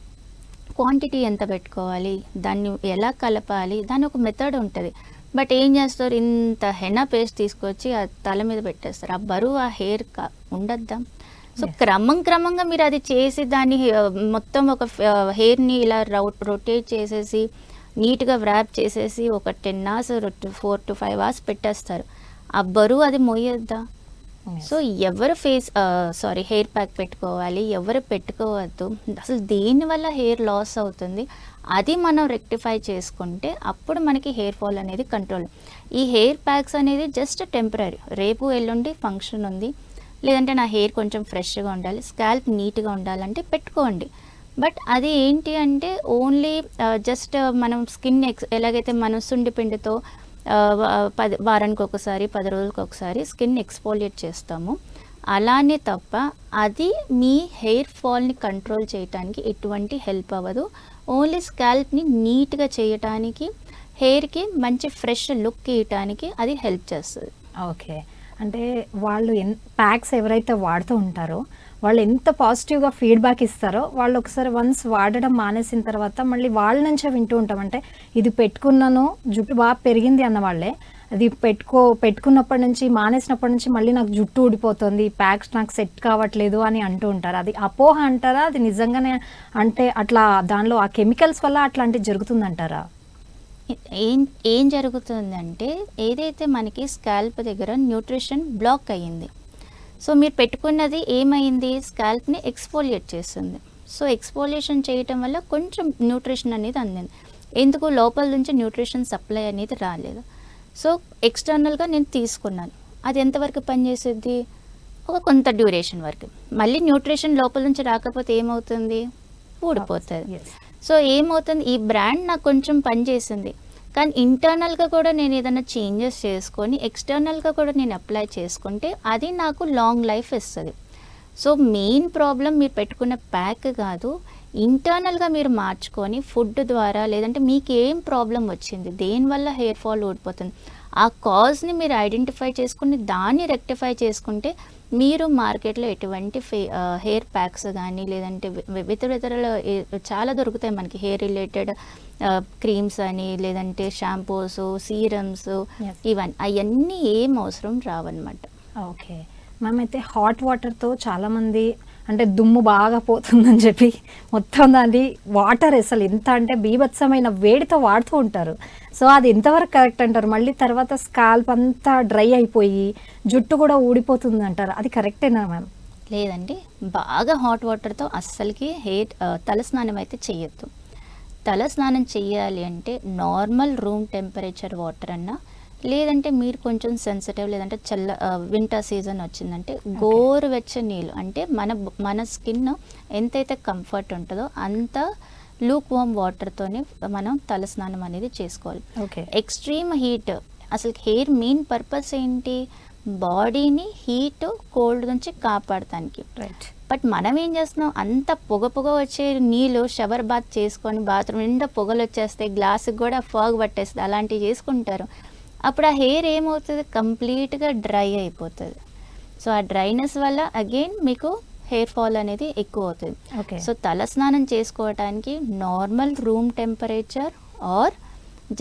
క్వాంటిటీ ఎంత పెట్టుకోవాలి, దాన్ని ఎలా కలపాలి, దాని ఒక మెథడ్ ఉంటుంది. బట్ ఏం చేస్తారు, ఇంత హెన్నా పేస్ట్ తీసుకొచ్చి ఆ తల మీద పెట్టేస్తారు, ఆ బరువు ఆ హెయిర్ ఉండద్దా. సో క్రమంగా మీరు అది చేసి దాన్ని మొత్తం ఒక హెయిర్ని ఇలా రొటేట్ చేసేసి నీట్గా వ్రాప్ చేసేసి ఒక 10 అవర్స్ 4 to 5 అవర్స్ పెట్టేస్తారు. ఆ బరువు అది మోయొద్దా? సో ఎవరు హెయిర్ ప్యాక్ పెట్టుకోవాలి, ఎవరు పెట్టుకోవద్దు, అసలు దేనివల్ల హెయిర్ లాస్ అవుతుంది అది మనం రెక్టిఫై చేసుకుంటే అప్పుడు మనకి హెయిర్ ఫాల్ అనేది కంట్రోల్. ఈ హెయిర్ ప్యాక్స్ అనేది జస్ట్ టెంపరీ, రేపు ఎల్లుండి ఫంక్షన్ ఉంది, లేదంటే నా హెయిర్ కొంచెం ఫ్రెష్గా ఉండాలి, స్కాల్ప్ నీట్గా ఉండాలంటే పెట్టుకోండి. బట్ అది ఏంటి అంటే ఓన్లీ జస్ట్ మనం స్కిన్ ఎలాగైతే మనం సుండి పిండితో వారానికి ఒకసారి 10 రోజులకు ఒకసారి స్కిన్ ఎక్స్ఫోలియేట్ చేస్తాము, అలానే తప్ప అది మీ హెయిర్ ఫాల్ని కంట్రోల్ చేయడానికి ఎటువంటి హెల్ప్ అవ్వదు. ఓన్లీ స్కాల్ప్ని నీట్గా చేయటానికి, హెయిర్కి మంచి ఫ్రెష్ లుక్ ఇవ్వటానికి అది హెల్ప్ చేస్తుంది. ఓకే, అంటే వాళ్ళు ప్యాక్స్ ఎవరైతే వాడుతూ ఉంటారో వాళ్ళు ఎంత పాజిటివ్గా ఫీడ్బ్యాక్ ఇస్తారో, వాళ్ళు ఒకసారి వన్స్ వాడడం మానేసిన తర్వాత మళ్ళీ వాళ్ళ నుంచే వింటూ ఉంటాం. అంటే ఇది పెట్టుకున్నాను, జుట్టు బాగా పెరిగింది అన్న వాళ్ళే అది పెట్టుకున్నప్పటి నుంచి, మానేసినప్పటి నుంచి మళ్ళీ నాకు జుట్టు ఊడిపోతుంది, ప్యాక్స్ నాకు సెట్ కావట్లేదు అని అంటూ ఉంటారు. అది అపోహ అంటారా, అది నిజంగానే అంటే అట్లా దానిలో ఆ కెమికల్స్ వల్ల అట్లాంటివి జరుగుతుందంటారా? ఏం జరుగుతుందంటే ఏదైతే మనకి స్కాల్ప్ దగ్గర న్యూట్రిషన్ బ్లాక్ అయ్యింది, సో మీరు పెట్టుకున్నది ఏమైంది, స్కాల్ప్ని ఎక్స్ఫోలియేట్ చేస్తుంది. సో ఎక్స్ఫోలియేషన్ చేయటం వల్ల కొంచెం న్యూట్రిషన్ అనేది అందింది, ఎందుకు లోపల నుంచి న్యూట్రిషన్ సప్లై అనేది రాలేదు. సో ఎక్స్టర్నల్గా నేను తీసుకున్నాను, అది ఎంతవరకు పనిచేసేది, ఒక కొంత డ్యూరేషన్ వరకు. మళ్ళీ న్యూట్రిషన్ లోపల నుంచి రాకపోతే ఏమవుతుంది, ఊడిపోతుంది. సో ఏమవుతుంది, ఈ బ్రాండ్ నాకు కొంచెం పనిచేసింది, కానీ ఇంటర్నల్గా కూడా నేను ఏదైనా చేంజెస్ చేసుకొని ఎక్స్టర్నల్గా కూడా నేను అప్లై చేసుకుంటే అది నాకు లాంగ్ లైఫ్ ఇస్తుంది. సో మెయిన్ ప్రాబ్లం మీరు పెట్టుకున్న ప్యాక్ కాదు, ఇంటర్నల్గా మీరు మార్చుకొని ఫుడ్ ద్వారా, లేదంటే మీకు ఏం ప్రాబ్లం వచ్చింది, దేనివల్ల హెయిర్ ఫాల్ ఊడిపోతుంది, ఆ కాజ్ని మీరు ఐడెంటిఫై చేసుకుని దాన్ని రెక్టిఫై చేసుకుంటే మీరు మార్కెట్లో ఎటువంటి హెయిర్ ప్యాక్స్ కానీ, లేదంటే ఇతర చాలా దొరుకుతాయి మనకి హెయిర్ రిలేటెడ్ క్రీమ్స్ అని, లేదంటే షాంపూస్, సీరమ్స్, ఇవన్నీ అవన్నీ ఏం అవసరం రావన్నమాట. ఓకే మ్యామ్, అయితే హాట్ వాటర్తో చాలామంది అంటే దుమ్ము బాగా పోతుందని చెప్పి మొత్తం దాన్ని వాటర్ అసలు ఎంత అంటే బీభత్సమైన వేడితో వాడుతూ ఉంటారు. సో అది ఎంతవరకు కరెక్ట్ అంటారు? మళ్ళీ తర్వాత స్కాల్ప్ అంతా డ్రై అయిపోయి జుట్టు కూడా ఊడిపోతుంది అంటారు, అది కరెక్టేనా మ్యామ్? లేదండి, బాగా హాట్ వాటర్తో అస్సలకి తల స్నానం అయితే చేయొద్దు. తల స్నానం చేయాలి అంటే నార్మల్ రూమ్ టెంపరేచర్ వాటర్ అన్నా, లేదంటే మీరు కొంచెం సెన్సిటివ్, లేదంటే వింటర్ సీజన్ వచ్చిందంటే గోరువెచ్చని నీళ్ళు, అంటే మన స్కిన్ ఎంతైతే కంఫర్ట్ ఉంటుందో అంత లూక్ వామ్ వాటర్తోనే మనం తల స్నానం అనేది చేసుకోవాలి. ఎక్స్ట్రీమ్ హీట్, అసలు హెయిర్ మెయిన్ పర్పస్ ఏంటి, బాడీని హీట్ కోల్డ్ నుంచి కాపాడటానికి. బట్ మనం ఏం చేస్తున్నాం, అంత పొగ వచ్చే నీళ్ళు షవర్ బాత్ చేసుకొని బాత్రూమ్ నిండా పొగలు వచ్చేస్తే గ్లాస్కి కూడా ఫాగ్ పట్టేస్తుంది, అలాంటివి చేసుకుంటారు. అప్పుడు ఆ హెయిర్ ఏమవుతుంది, కంప్లీట్గా డ్రై అయిపోతుంది. సో ఆ డ్రైనెస్ వల్ల అగైన్ మీకు హెయిర్ ఫాల్ అనేది ఎక్కువ అవుతుంది. సో తల స్నానం చేసుకోవటానికి normal room temperature or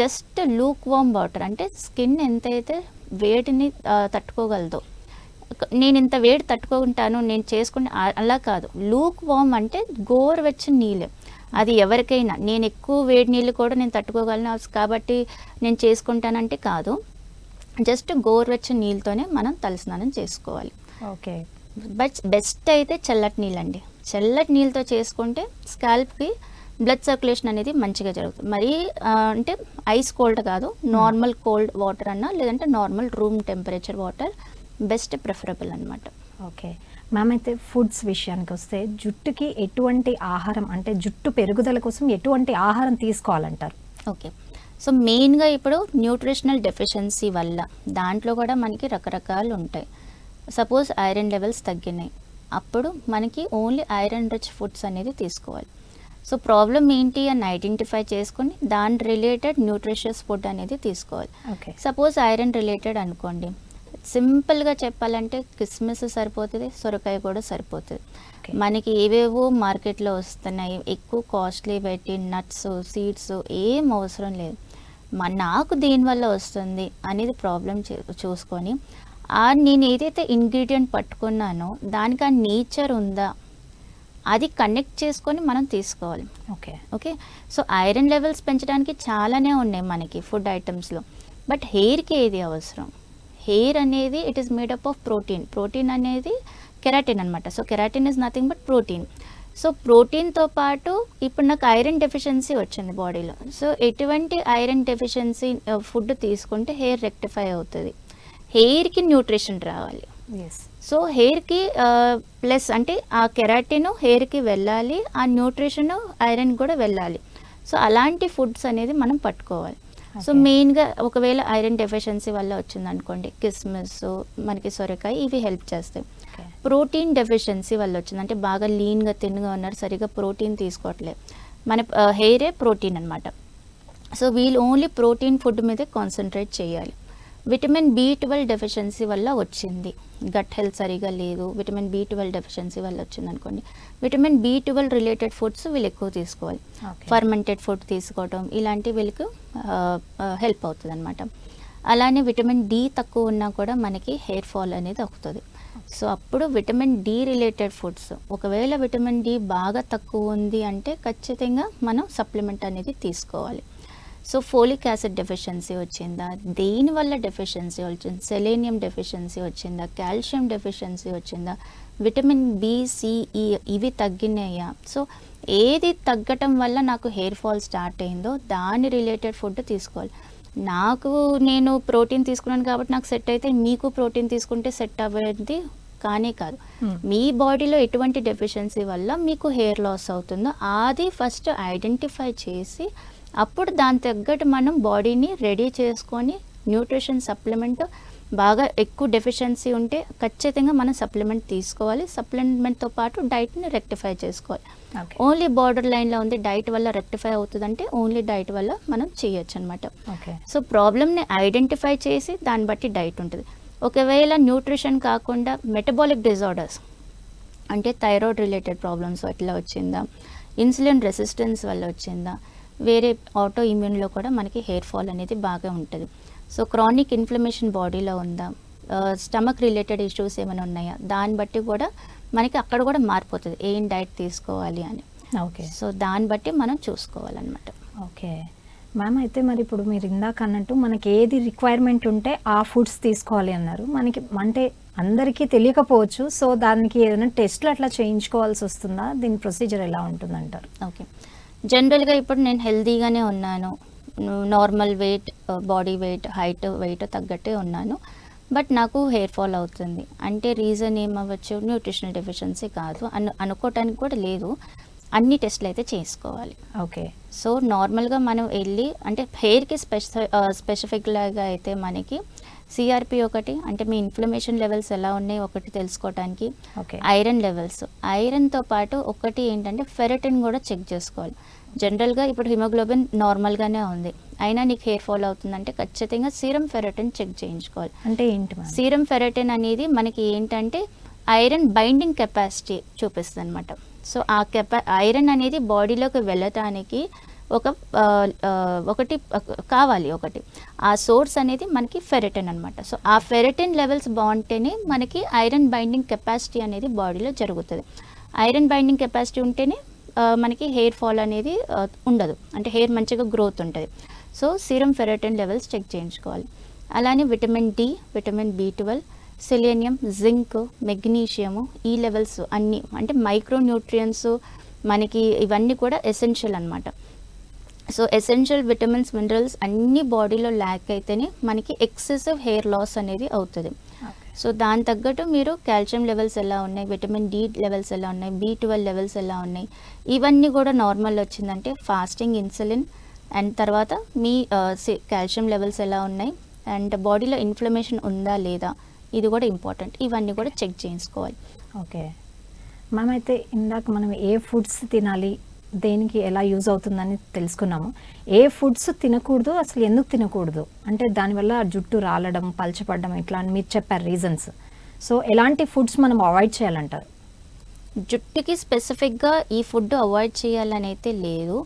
just lukewarm water, అంటే స్కిన్ ఎంతైతే వేడిని తట్టుకోగలదో, నేను ఇంత వేడి తట్టుకుంటాను నేను చేసుకుని అలా కాదు, లూక్ వామ్ అంటే గోరువెచ్చని నీళ్ళు. అది ఎవరికైనా, నేను ఎక్కువ వేడి నీళ్ళు కూడా నేను తట్టుకోగలను కాబట్టి నేను చేసుకుంటానంటే కాదు, జస్ట్ గోరువెచ్చని నీళ్ళతోనే మనం తలస్నానం చేసుకోవాలి. ఓకే, బట్ బెస్ట్ అయితే చల్లటి నీళ్ళండి. చల్లటి నీళ్ళతో చేసుకుంటే స్కాల్ప్కి బ్లడ్ సర్క్యులేషన్ అనేది మంచిగా జరుగుతుంది. మరీ అంటే ఐస్ కోల్డ్ కాదు, నార్మల్ కోల్డ్ వాటర్ అన్నా, లేదంటే normal room temperature water best preferable అనమాట. ఓకే మ్యామ్, అయితే ఫుడ్స్ విషయానికి వస్తే జుట్టుకి ఎటువంటి ఆహారం, అంటే జుట్టు పెరుగుదల కోసం ఎటువంటి ఆహారం తీసుకోవాలంటారు? ఓకే, సో మెయిన్గా ఇప్పుడు న్యూట్రిషనల్ డెఫిషియన్సీ వల్ల దాంట్లో కూడా మనకి రకరకాలు ఉంటాయి. సపోజ్ ఐరన్ లెవెల్స్ తగ్గినాయి, అప్పుడు మనకి ఓన్లీ ఐరన్ రిచ్ ఫుడ్స్ అనేది తీసుకోవాలి. సో ప్రాబ్లం ఏంటి అని ఐడెంటిఫై చేసుకుని దాని రిలేటెడ్ న్యూట్రిషియస్ ఫుడ్ అనేది తీసుకోవాలి. సపోజ్ ఐరన్ రిలేటెడ్ అనుకోండి, సింపుల్గా చెప్పాలంటే కిస్మిస్ సరిపోతుంది, సొరకాయ కూడా సరిపోతుంది. మనకి ఏవేవో మార్కెట్లో వస్తున్నాయి, ఎక్కువ కాస్ట్లీ పెట్టి నట్స్ సీడ్స్ ఏం అవసరం లేదు. నాకు దీనివల్ల వస్తుంది అనేది ప్రాబ్లం చూసుకొని నేను ఏదైతే ఇంగ్రీడియంట్ పట్టుకున్నానో దానికి ఆ నేచర్ ఉందా అది కనెక్ట్ చేసుకొని మనం తీసుకోవాలి. Okay. Okay. So iron levels పెంచడానికి చాలానే ఉన్నాయి మనకి ఫుడ్ ఐటమ్స్లో. బట్ హెయిర్కి ఏది అవసరం? హెయిర్ అనేది it is made up of protein. Protein అనేది కెరాటిన్ అనమాట. So keratin is nothing but protein. So ప్రోటీన్తో పాటు ఇప్పుడు నాకు ఐరన్ డెఫిషియన్సీ వచ్చింది బాడీలో. సో ఎటువంటి ఐరన్ డెఫిషియన్సీ ఫుడ్ తీసుకుంటే హెయిర్ రెక్టిఫై అవుతుంది. హెయిర్కి న్యూట్రిషన్ రావాలి. ఎస్. సో హెయిర్కి ప్లస్ అంటే ఆ కెరాటిన్ హెయిర్కి వెళ్ళాలి, ఆ న్యూట్రిషన్ ఐరన్ కూడా వెళ్ళాలి. సో అలాంటి ఫుడ్స్ అనేది మనం పట్టుకోవాలి. సో మెయిన్గా ఒకవేళ ఐరన్ డెఫిషియన్సీ వల్ల వచ్చింది అనుకోండి, కిస్మిస్, మనకి సొరకాయ, ఇవి హెల్ప్ చేస్తాయి. ప్రోటీన్ డెఫిషియన్సీ వల్ల వచ్చింది అంటే బాగా లీన్గా తిన్గా ఉన్నారు, సరిగా ప్రోటీన్ తీసుకోవట్లేదు, మన హెయిరే ప్రోటీన్ అనమాట. సో వీళ్ళు ఓన్లీ ప్రోటీన్ ఫుడ్ మీదే కాన్సన్ట్రేట్ చేయాలి. విటమిన్ B12 డెఫిషియన్సీ వల్ల వచ్చింది, గట్ హెల్త్ సరిగా లేదు, విటమిన్ B12 డెఫిషియన్సీ వల్ల వచ్చింది అనుకోండి, విటమిన్ B12 రిలేటెడ్ ఫుడ్స్ వీళ్ళు ఎక్కువ తీసుకోవాలి. ఫర్మెంటెడ్ ఫుడ్ తీసుకోవటం ఇలాంటి వీళ్ళకి హెల్ప్ అవుతుంది అనమాట. అలానే విటమిన్ D తక్కువ ఉన్నా కూడా మనకి హెయిర్ ఫాల్ అనేది అవుతుంది. సో అప్పుడు విటమిన్ D రిలేటెడ్ ఫుడ్స్, ఒకవేళ విటమిన్ D బాగా తక్కువ ఉంది అంటే ఖచ్చితంగా మనం సప్లిమెంట్ అనేది తీసుకోవాలి. సో ఫోలిక్ యాసిడ్ డెఫిషియన్సీ వచ్చిందా, దేనివల్ల డెఫిషియన్సీ వచ్చింది, సెలేనియం డెఫిషియన్సీ వచ్చిందా, కాల్షియం డెఫిషియన్సీ వచ్చిందా, విటమిన్ B, C, E ఇవి తగ్గినాయా. సో ఏది తగ్గటం వల్ల నాకు హెయిర్ ఫాల్ స్టార్ట్ అయిందో దాని రిలేటెడ్ ఫుడ్ తీసుకోవాలి. నేను ప్రోటీన్ తీసుకున్నాను కాబట్టి నాకు సెట్ అయితే మీకు ప్రోటీన్ తీసుకుంటే సెట్ అవ్వేది కానే కాదు. మీ బాడీలో ఎటువంటి డెఫిషియన్సీ వల్ల మీకు హెయిర్ లాస్ అవుతుందో అది ఫస్ట్ ఐడెంటిఫై చేసి అప్పుడు దాని తగ్గట్టు మనం బాడీని రెడీ చేసుకొని న్యూట్రిషన్ సప్లిమెంట్ బాగా ఎక్కువ డెఫిషియన్సీ ఉంటే ఖచ్చితంగా మనం సప్లిమెంట్ తీసుకోవాలి. సప్లిమెంట్తో పాటు డైట్ని రెక్టిఫై చేసుకోవాలి. ఓన్లీ బార్డర్ లైన్లో ఉంది డైట్ వల్ల రెక్టిఫై అవుతుందంటే ఓన్లీ డైట్ వల్ల మనం చేయొచ్చు అనమాట. సో ప్రాబ్లమ్ని ఐడెంటిఫై చేసి దాన్ని బట్టి డైట్ ఉంటుంది. ఒకవేళ న్యూట్రిషన్ కాకుండా మెటబాలిక్ డిజార్డర్స్ అంటే థైరాయిడ్ రిలేటెడ్ ప్రాబ్లమ్స్ ఎట్లా వచ్చిందా, ఇన్సులిన్ రెసిస్టెన్స్ వల్ల వచ్చిందా, వేరే ఆటో ఇమ్యూన్లో కూడా మనకి హెయిర్ ఫాల్ అనేది బాగా ఉంటుంది. సో క్రానిక్ ఇన్ఫ్లమేషన్ బాడీలో ఉందా, స్టమక్ రిలేటెడ్ ఇష్యూస్ ఏమైనా ఉన్నాయా, దాన్ని బట్టి కూడా మనకి అక్కడ కూడా మారిపోతుంది ఏం డైట్ తీసుకోవాలి అని. ఓకే. సో దాన్ని బట్టి మనం చూసుకోవాలన్నమాట. ఓకే మ్యామ్, అయితే మరి ఇప్పుడు మీరు ఇందాక అన్నట్టు మనకి ఏది రిక్వైర్మెంట్ ఉంటే ఆ ఫుడ్స్ తీసుకోవాలి అన్నారు. మనకి అంటే అందరికీ తెలియకపోవచ్చు, సో దానికి ఏదైనా టెస్ట్లు అట్లా చేయించుకోవాల్సి వస్తుందా, దీని ప్రొసీజర్ ఎలా ఉంటుందంటారు? ఓకే, జనరల్గా ఇప్పుడు నేను హెల్తీగానే ఉన్నాను, నార్మల్ వెయిట్, బాడీ వెయిట్ తగ్గట్టే ఉన్నాను, బట్ నాకు హెయిర్ ఫాల్ అవుతుంది అంటే రీజన్ ఏమవ్వచ్చు, న్యూట్రిషనల్ డెఫిషియన్సీ కాదు అనుకోవటానికి కూడా లేదు. అన్ని టెస్ట్లు అయితే చేసుకోవాలి. ఓకే. సో నార్మల్గా మనం వెళ్ళి అంటే హెయిర్కి స్పెసిఫిక్ లాగా అయితే మనకి సిఆర్పి ఒకటి అంటే మీ ఇన్ఫ్లమేషన్ లెవెల్స్ ఎలా ఉన్నాయి ఒకటి తెలుసుకోవడానికి, ఐరన్ లెవెల్స్, ఐరన్తో పాటు ఒకటి ఏంటంటే ఫెరటిన్ కూడా చెక్ చేసుకోవాలి. జనరల్గా ఇప్పుడు హిమోగ్లోబిన్ నార్మల్గానే ఉంది అయినా నీకు హెయిర్ ఫాల్ అవుతుందంటే ఖచ్చితంగా సీరం ఫెరటిన్ చెక్ చేయించుకోవాలి. అంటే ఏంటి? సీరం ఫెరటిన్ అనేది మనకి ఏంటంటే ఐరన్ బైండింగ్ కెపాసిటీ చూపిస్తుంది అనమాట. సో ఆ ఐరన్ అనేది బాడీలోకి వెళ్ళటానికి ఒకటి కావాలి, ఒకటి ఆ సోర్స్ అనేది మనకి ఫెరటిన్ అనమాట. సో ఆ ఫెరటిన్ లెవెల్స్ బాగుంటేనే మనకి ఐరన్ బైండింగ్ కెపాసిటీ అనేది బాడీలో జరుగుతుంది. ఐరన్ బైండింగ్ కెపాసిటీ ఉంటేనే మనకి హెయిర్ ఫాల్ అనేది ఉండదు, అంటే హెయిర్ మంచిగా గ్రోత్ ఉంటుంది. So serum ferritin levels check చేయించుకోవాలి. అలానే vitamin D, vitamin B12, selenium, zinc, magnesium, ఈ లెవెల్స్ అన్నీ అంటే మైక్రో న్యూట్రియన్స్ మనకి ఇవన్నీ కూడా ఎసెన్షియల్ అనమాట. సో ఎసెన్షియల్ విటమిన్స్, మినరల్స్ అన్ని బాడీలో ల్యాక్ అయితేనే మనకి ఎక్సెసివ్ హెయిర్ లాస్ అనేది అవుతుంది. సో దాని తగ్గట్టు మీరు కాల్షియం లెవెల్స్ ఎలా ఉన్నాయి, విటమిన్ D లెవెల్స్ ఎలా ఉన్నాయి, B12 లెవెల్స్ ఎలా ఉన్నాయి, ఇవన్నీ కూడా నార్మల్ వచ్చిందంటే ఫాస్టింగ్ ఇన్సులిన్ అండ్ తర్వాత మీ కాల్షియం లెవెల్స్ ఎలా ఉన్నాయి అండ్ బాడీలో ఇన్ఫ్లమేషన్ ఉందా లేదా ఇది కూడా ఇంపార్టెంట్. ఇవన్నీ కూడా చెక్ చేయించుకోవాలి. ఓకే మ్యామ్, అయితే ఇందాక మనం ఏ ఫుడ్స్ తినాలి, దేనికి ఎలా యూజ్ అవుతుందని తెలుసుకున్నాము. ఏ ఫుడ్స్ తినకూడదు, అసలు ఎందుకు తినకూడదు, అంటే దానివల్ల జుట్టు రాలడం, పల్చపడడం ఇట్లా అని మీరు చెప్పారు రీజన్స్. సో ఎలాంటి ఫుడ్స్ మనం అవాయిడ్ చేయాలంటారు? జుట్టుకి స్పెసిఫిక్గా ఈ ఫుడ్ అవాయిడ్ చేయాలని అయితే లేదు.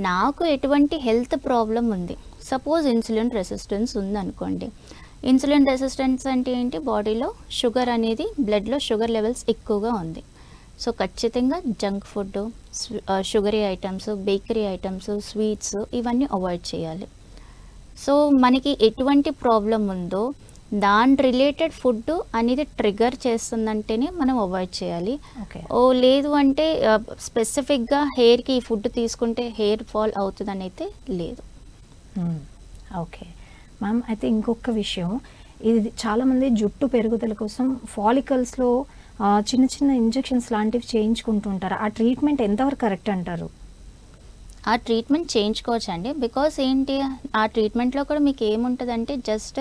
నాకు ఎటువంటి హెల్త్ ప్రాబ్లం ఉంది, సపోజ్ ఇన్సులిన్ రెసిస్టెన్స్ ఉందనుకోండి. ఇన్సులిన్ రెసిస్టెన్స్ అంటే ఏంటి, బాడీలో షుగర్ అనేది బ్లడ్లో షుగర్ లెవెల్స్ ఎక్కువగా ఉంది. సో ఖచ్చితంగా junk food, sugary items, bakery items, sweets ఇవన్నీ అవాయిడ్ చేయాలి. సో మనకి ఎటువంటి ప్రాబ్లం ఉందో దాని రిలేటెడ్ ఫుడ్ అనేది ట్రిగర్ చేస్తుందంటేనే మనం అవాయిడ్ చేయాలి. ఓకే. లేదు అంటే స్పెసిఫిక్గా హెయిర్కి ఈ ఫుడ్ తీసుకుంటే హెయిర్ ఫాల్ అవుతుందని అయితే లేదు. ఓకే మ్యామ్, అయితే ఇంకొక విషయం, ఇది చాలామంది జుట్టు పెరుగుదల కోసం ఫాలికల్స్లో చిన్న చిన్న ఇంజెక్షన్స్ లాంటివి చేయించుకుంటుంటారు. ఆ ట్రీట్మెంట్ ఎంతవరకు కరెక్ట్ అంటారు? ఆ ట్రీట్మెంట్ చేయించుకోవచ్చండి. బికాస్ ఏంటి, ఆ ట్రీట్మెంట్లో కూడా మీకు ఏముంటుందంటే జస్ట్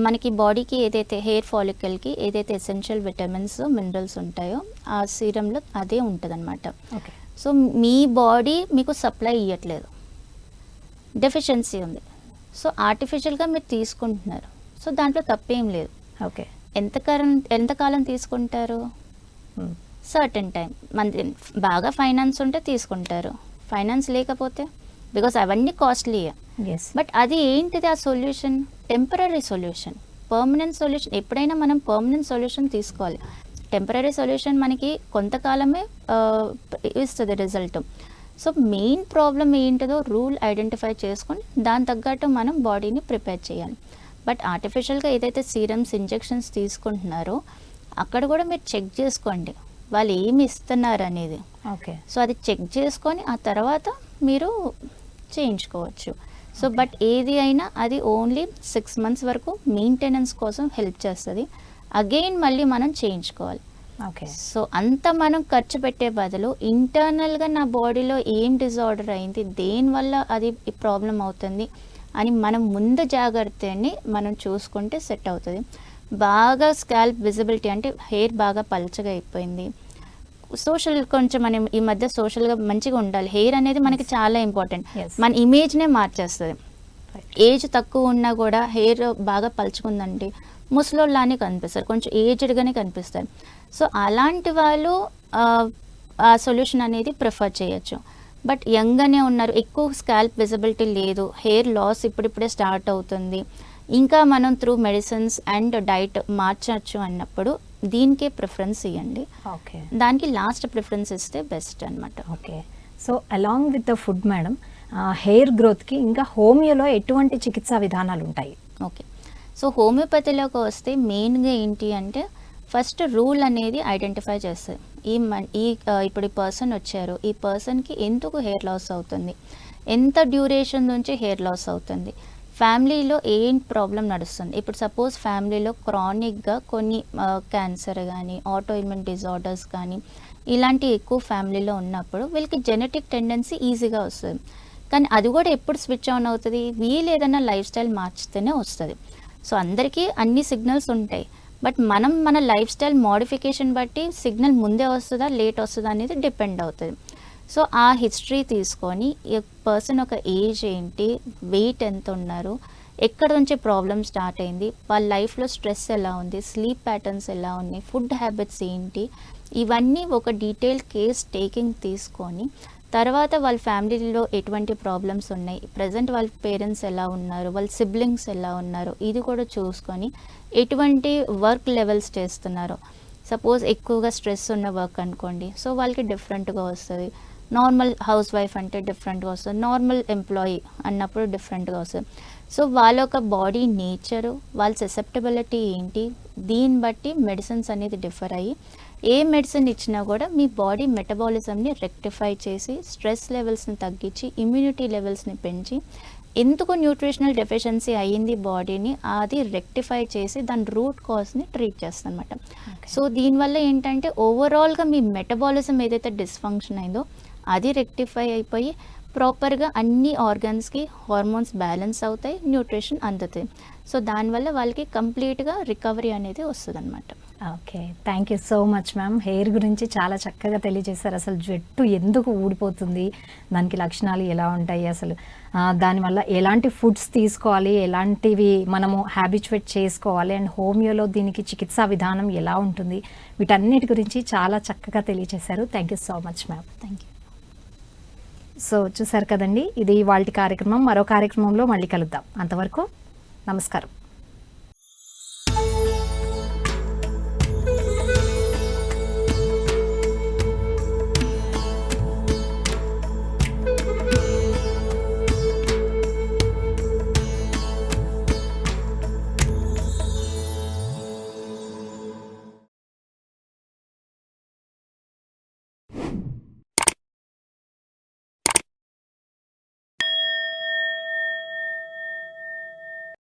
మనకి బాడీకి ఏదైతే హెయిర్ ఫాలికల్కి ఏదైతే ఎసెన్షియల్ విటమిన్స్, మినరల్స్ ఉంటాయో ఆ సీరంలో అదే ఉంటుందన్నమాట. ఓకే. సో మీ బాడీ మీకు సప్లై ఇవ్వట్లేదు, డెఫిషియన్సీ ఉంది. సో ఆర్టిఫిషియల్గా మీరు తీసుకుంటున్నారు. సో దాంట్లో తప్పేం లేదు. ఓకే. ఎంతకాలం తీసుకుంటారు? Certain time. మన బాగా ఫైనాన్స్ ఉంటే తీసుకుంటారు, ఫైనాన్స్ లేకపోతే, బికాస్ అవన్నీ కాస్ట్లీయే. ఎస్. బట్ అది ఏంటిది, ఆ solution temporary solution. Permanent solution ఎప్పుడైనా మనం పర్మనెంట్ సొల్యూషన్ తీసుకోవాలి. టెంపరీ సొల్యూషన్ మనకి కొంతకాలమే ఇస్తుంది రిజల్ట్. సో మెయిన్ ప్రాబ్లం ఏంటిదో రూల్ ఐడెంటిఫై చేసుకొని దాని తగ్గట్టు మనం బాడీని ప్రిపేర్ చేయాలి. బట్ ఆర్టిఫిషియల్గా ఏదైతే సీరమ్స్, ఇంజెక్షన్స్ తీసుకుంటున్నారో అక్కడ కూడా మీరు చెక్ చేసుకోండి వాళ్ళు ఏమి ఇస్తున్నారు అనేది. ఓకే. సో అది చెక్ చేసుకొని ఆ తర్వాత మీరు చేయించుకోవచ్చు. సో బట్ ఏది అయినా అది ఓన్లీ 6 months వరకు మెయింటెనెన్స్ కోసం హెల్ప్ చేస్తుంది. అగైన్ మళ్ళీ మనం చేయించుకోవాలి. ఓకే. సో అంత మనం ఖర్చు పెట్టే బదులు ఇంటర్నల్గా నా బాడీలో ఏం డిజార్డర్ అయింది, దేనివల్ల అది ప్రాబ్లం అవుతుంది అని మనం ముందు జాగ్రత్తని మనం చూసుకుంటే సెట్ అవుతుంది. బాగా స్కాల్ప్ విజిబిలిటీ అంటే హెయిర్ బాగా పల్చగా అయిపోయింది, సోషల్ కొంచెం మనం ఈ మధ్య సోషల్గా మంచిగా ఉండాలి. హెయిర్ అనేది మనకి చాలా ఇంపార్టెంట్. మన ఇమేజ్నే మార్చేస్తుంది. ఏజ్ తక్కువ ఉన్నా కూడా హెయిర్ బాగా పలుచుకుందంటే ముసలోళ్ళని కనిపిస్తారు, కొంచెం ఏజ్డ్గానే కనిపిస్తారు. సో అలాంటి వాళ్ళు ఆ సొల్యూషన్ అనేది ప్రిఫర్ చేయొచ్చు. బట్ యంగ్గానే ఉన్నారు, ఎక్కువ స్కాల్ప్ విజిబిలిటీ లేదు, హెయిర్ లాస్ ఇప్పుడిప్పుడే స్టార్ట్ అవుతుంది, ఇంకా మనం త్రూ మెడిసిన్స్ అండ్ డైట్ మార్చచ్చు అన్నప్పుడు దీనికే ప్రిఫరెన్స్ ఇవ్వండి. ఓకే. దానికి లాస్ట్ ప్రిఫరెన్స్ ఇస్తే బెస్ట్ అనమాట. Okay. So along with the food madam, hair గ్రోత్కి ఇంకా హోమియోలో ఎటువంటి చికిత్సా విధానాలు ఉంటాయి? ఓకే. సో హోమియోపతిలోకి వస్తే మెయిన్గా ఏంటి అంటే ఫస్ట్ రూల్ అనేది ఐడెంటిఫై చేస్తుంది. ఇప్పుడు ఈ పర్సన్ వచ్చారు, ఈ పర్సన్కి ఎందుకు హెయిర్ లాస్ అవుతుంది, ఎంత డ్యూరేషన్ నుంచి హెయిర్ లాస్ అవుతుంది, ఫ్యామిలీలో ఏం ప్రాబ్లం నడుస్తుంది. ఇప్పుడు సపోజ్ ఫ్యామిలీలో క్రానిక్గా కొన్ని క్యాన్సర్ కానీ ఆటోఇమ్యూన్ డిజార్డర్స్ కానీ ఇలాంటి ఎక్కువ ఫ్యామిలీలో ఉన్నప్పుడు వీళ్ళకి జెనెటిక్ టెండెన్సీ ఈజీగా వస్తుంది. కానీ అది కూడా ఎప్పుడు స్విచ్ ఆన్ అవుతుంది, వీళ్ళు ఏదైనా లైఫ్ స్టైల్ మార్చితేనే వస్తుంది. సో అందరికీ అన్ని సిగ్నల్స్ ఉంటాయి, బట్ మనం మన లైఫ్ స్టైల్ మోడిఫికేషన్ బట్టి సిగ్నల్ ముందే వస్తుందా లేట్ వస్తుందా అనేది డిపెండ్ అవుతుంది. సో ఆ హిస్టరీ తీసుకొని ఈ పర్సన్ ఒక ఏజ్ ఏంటి, వెయిట్ ఎంత ఉన్నారు, ఎక్కడ నుంచి ప్రాబ్లమ్ స్టార్ట్ అయింది, వాళ్ళ లైఫ్లో స్ట్రెస్ ఎలా ఉంది, స్లీప్ ప్యాటర్న్స్ ఎలా ఉన్నాయి, ఫుడ్ హ్యాబిట్స్ ఏంటి, ఇవన్నీ ఒక డీటెయిల్ కేస్ టేకింగ్ తీసుకొని తర్వాత వాళ్ళ ఫ్యామిలీలో ఎటువంటి ప్రాబ్లమ్స్ ఉన్నాయి, ప్రజెంట్ వాళ్ళ పేరెంట్స్ ఎలా ఉన్నారు, వాళ్ళ సిబ్లింగ్స్ ఎలా ఉన్నారు, ఇది కూడా చూసుకొని ఎటువంటి వర్క్ లెవెల్స్ చేస్తున్నారో. సపోజ్ ఎక్కువగా స్ట్రెస్ ఉన్న వర్క్ అనుకోండి, సో వాళ్ళకి డిఫరెంట్గా వస్తుంది. నార్మల్ హౌస్ వైఫ్ అంటే డిఫరెంట్గా వస్తుంది, నార్మల్ ఎంప్లాయీ అన్నప్పుడు డిఫరెంట్గా వస్తుంది. సో వాళ్ళ ఒక బాడీ నేచరు, వాళ్ళ ససెప్టబిలిటీ ఏంటి, దీన్ని బట్టి మెడిసిన్స్ అనేది డిఫర్ అయ్యి ఏ మెడిసిన్ ఇచ్చినా కూడా మీ బాడీ మెటబాలిజంని రెక్టిఫై చేసి స్ట్రెస్ లెవెల్స్ని తగ్గించి ఇమ్యూనిటీ లెవెల్స్ని పెంచి ఎందుకు న్యూట్రిషనల్ డెఫిషియన్సీ అయ్యింది బాడీని అది రెక్టిఫై చేసి దాని రూట్ కాజ్ని ట్రీట్ చేస్తుంది అనమాట. సో దీనివల్ల ఏంటంటే ఓవరాల్గా మీ మెటబాలిజం ఏదైతే డిస్ఫంక్షన్ అయిందో అది రెక్టిఫై అయిపోయి ప్రాపర్గా అన్ని ఆర్గన్స్కి హార్మోన్స్ బ్యాలెన్స్ అవుతాయి, న్యూట్రిషన్ అందుతాయి. సో దానివల్ల వాళ్ళకి కంప్లీట్గా రికవరీ అనేది వస్తుంది అనమాట. Okay, thank you so much ma'am. Hair గురించి చాలా చక్కగా తెలియజేశారు. అసలు జుట్టు ఎందుకు ఊడిపోతుంది, దానికి లక్షణాలు ఎలా ఉంటాయి, అసలు దానివల్ల ఎలాంటి ఫుడ్స్ తీసుకోవాలి, ఎలాంటివి మనము హ్యాబిచువేట్ చేసుకోవాలి, అండ్ హోమియోలో దీనికి చికిత్సా విధానం ఎలా ఉంటుంది, వీటన్నిటి గురించి చాలా చక్కగా తెలియజేశారు. Thank you so much ma'am. Thank you. So చూసారు కదండి, ఇది ఇవాల్టి కార్యక్రమం. మరో కార్యక్రమంలో మళ్ళీ కలుద్దాం. అంతవరకు నమస్కారం.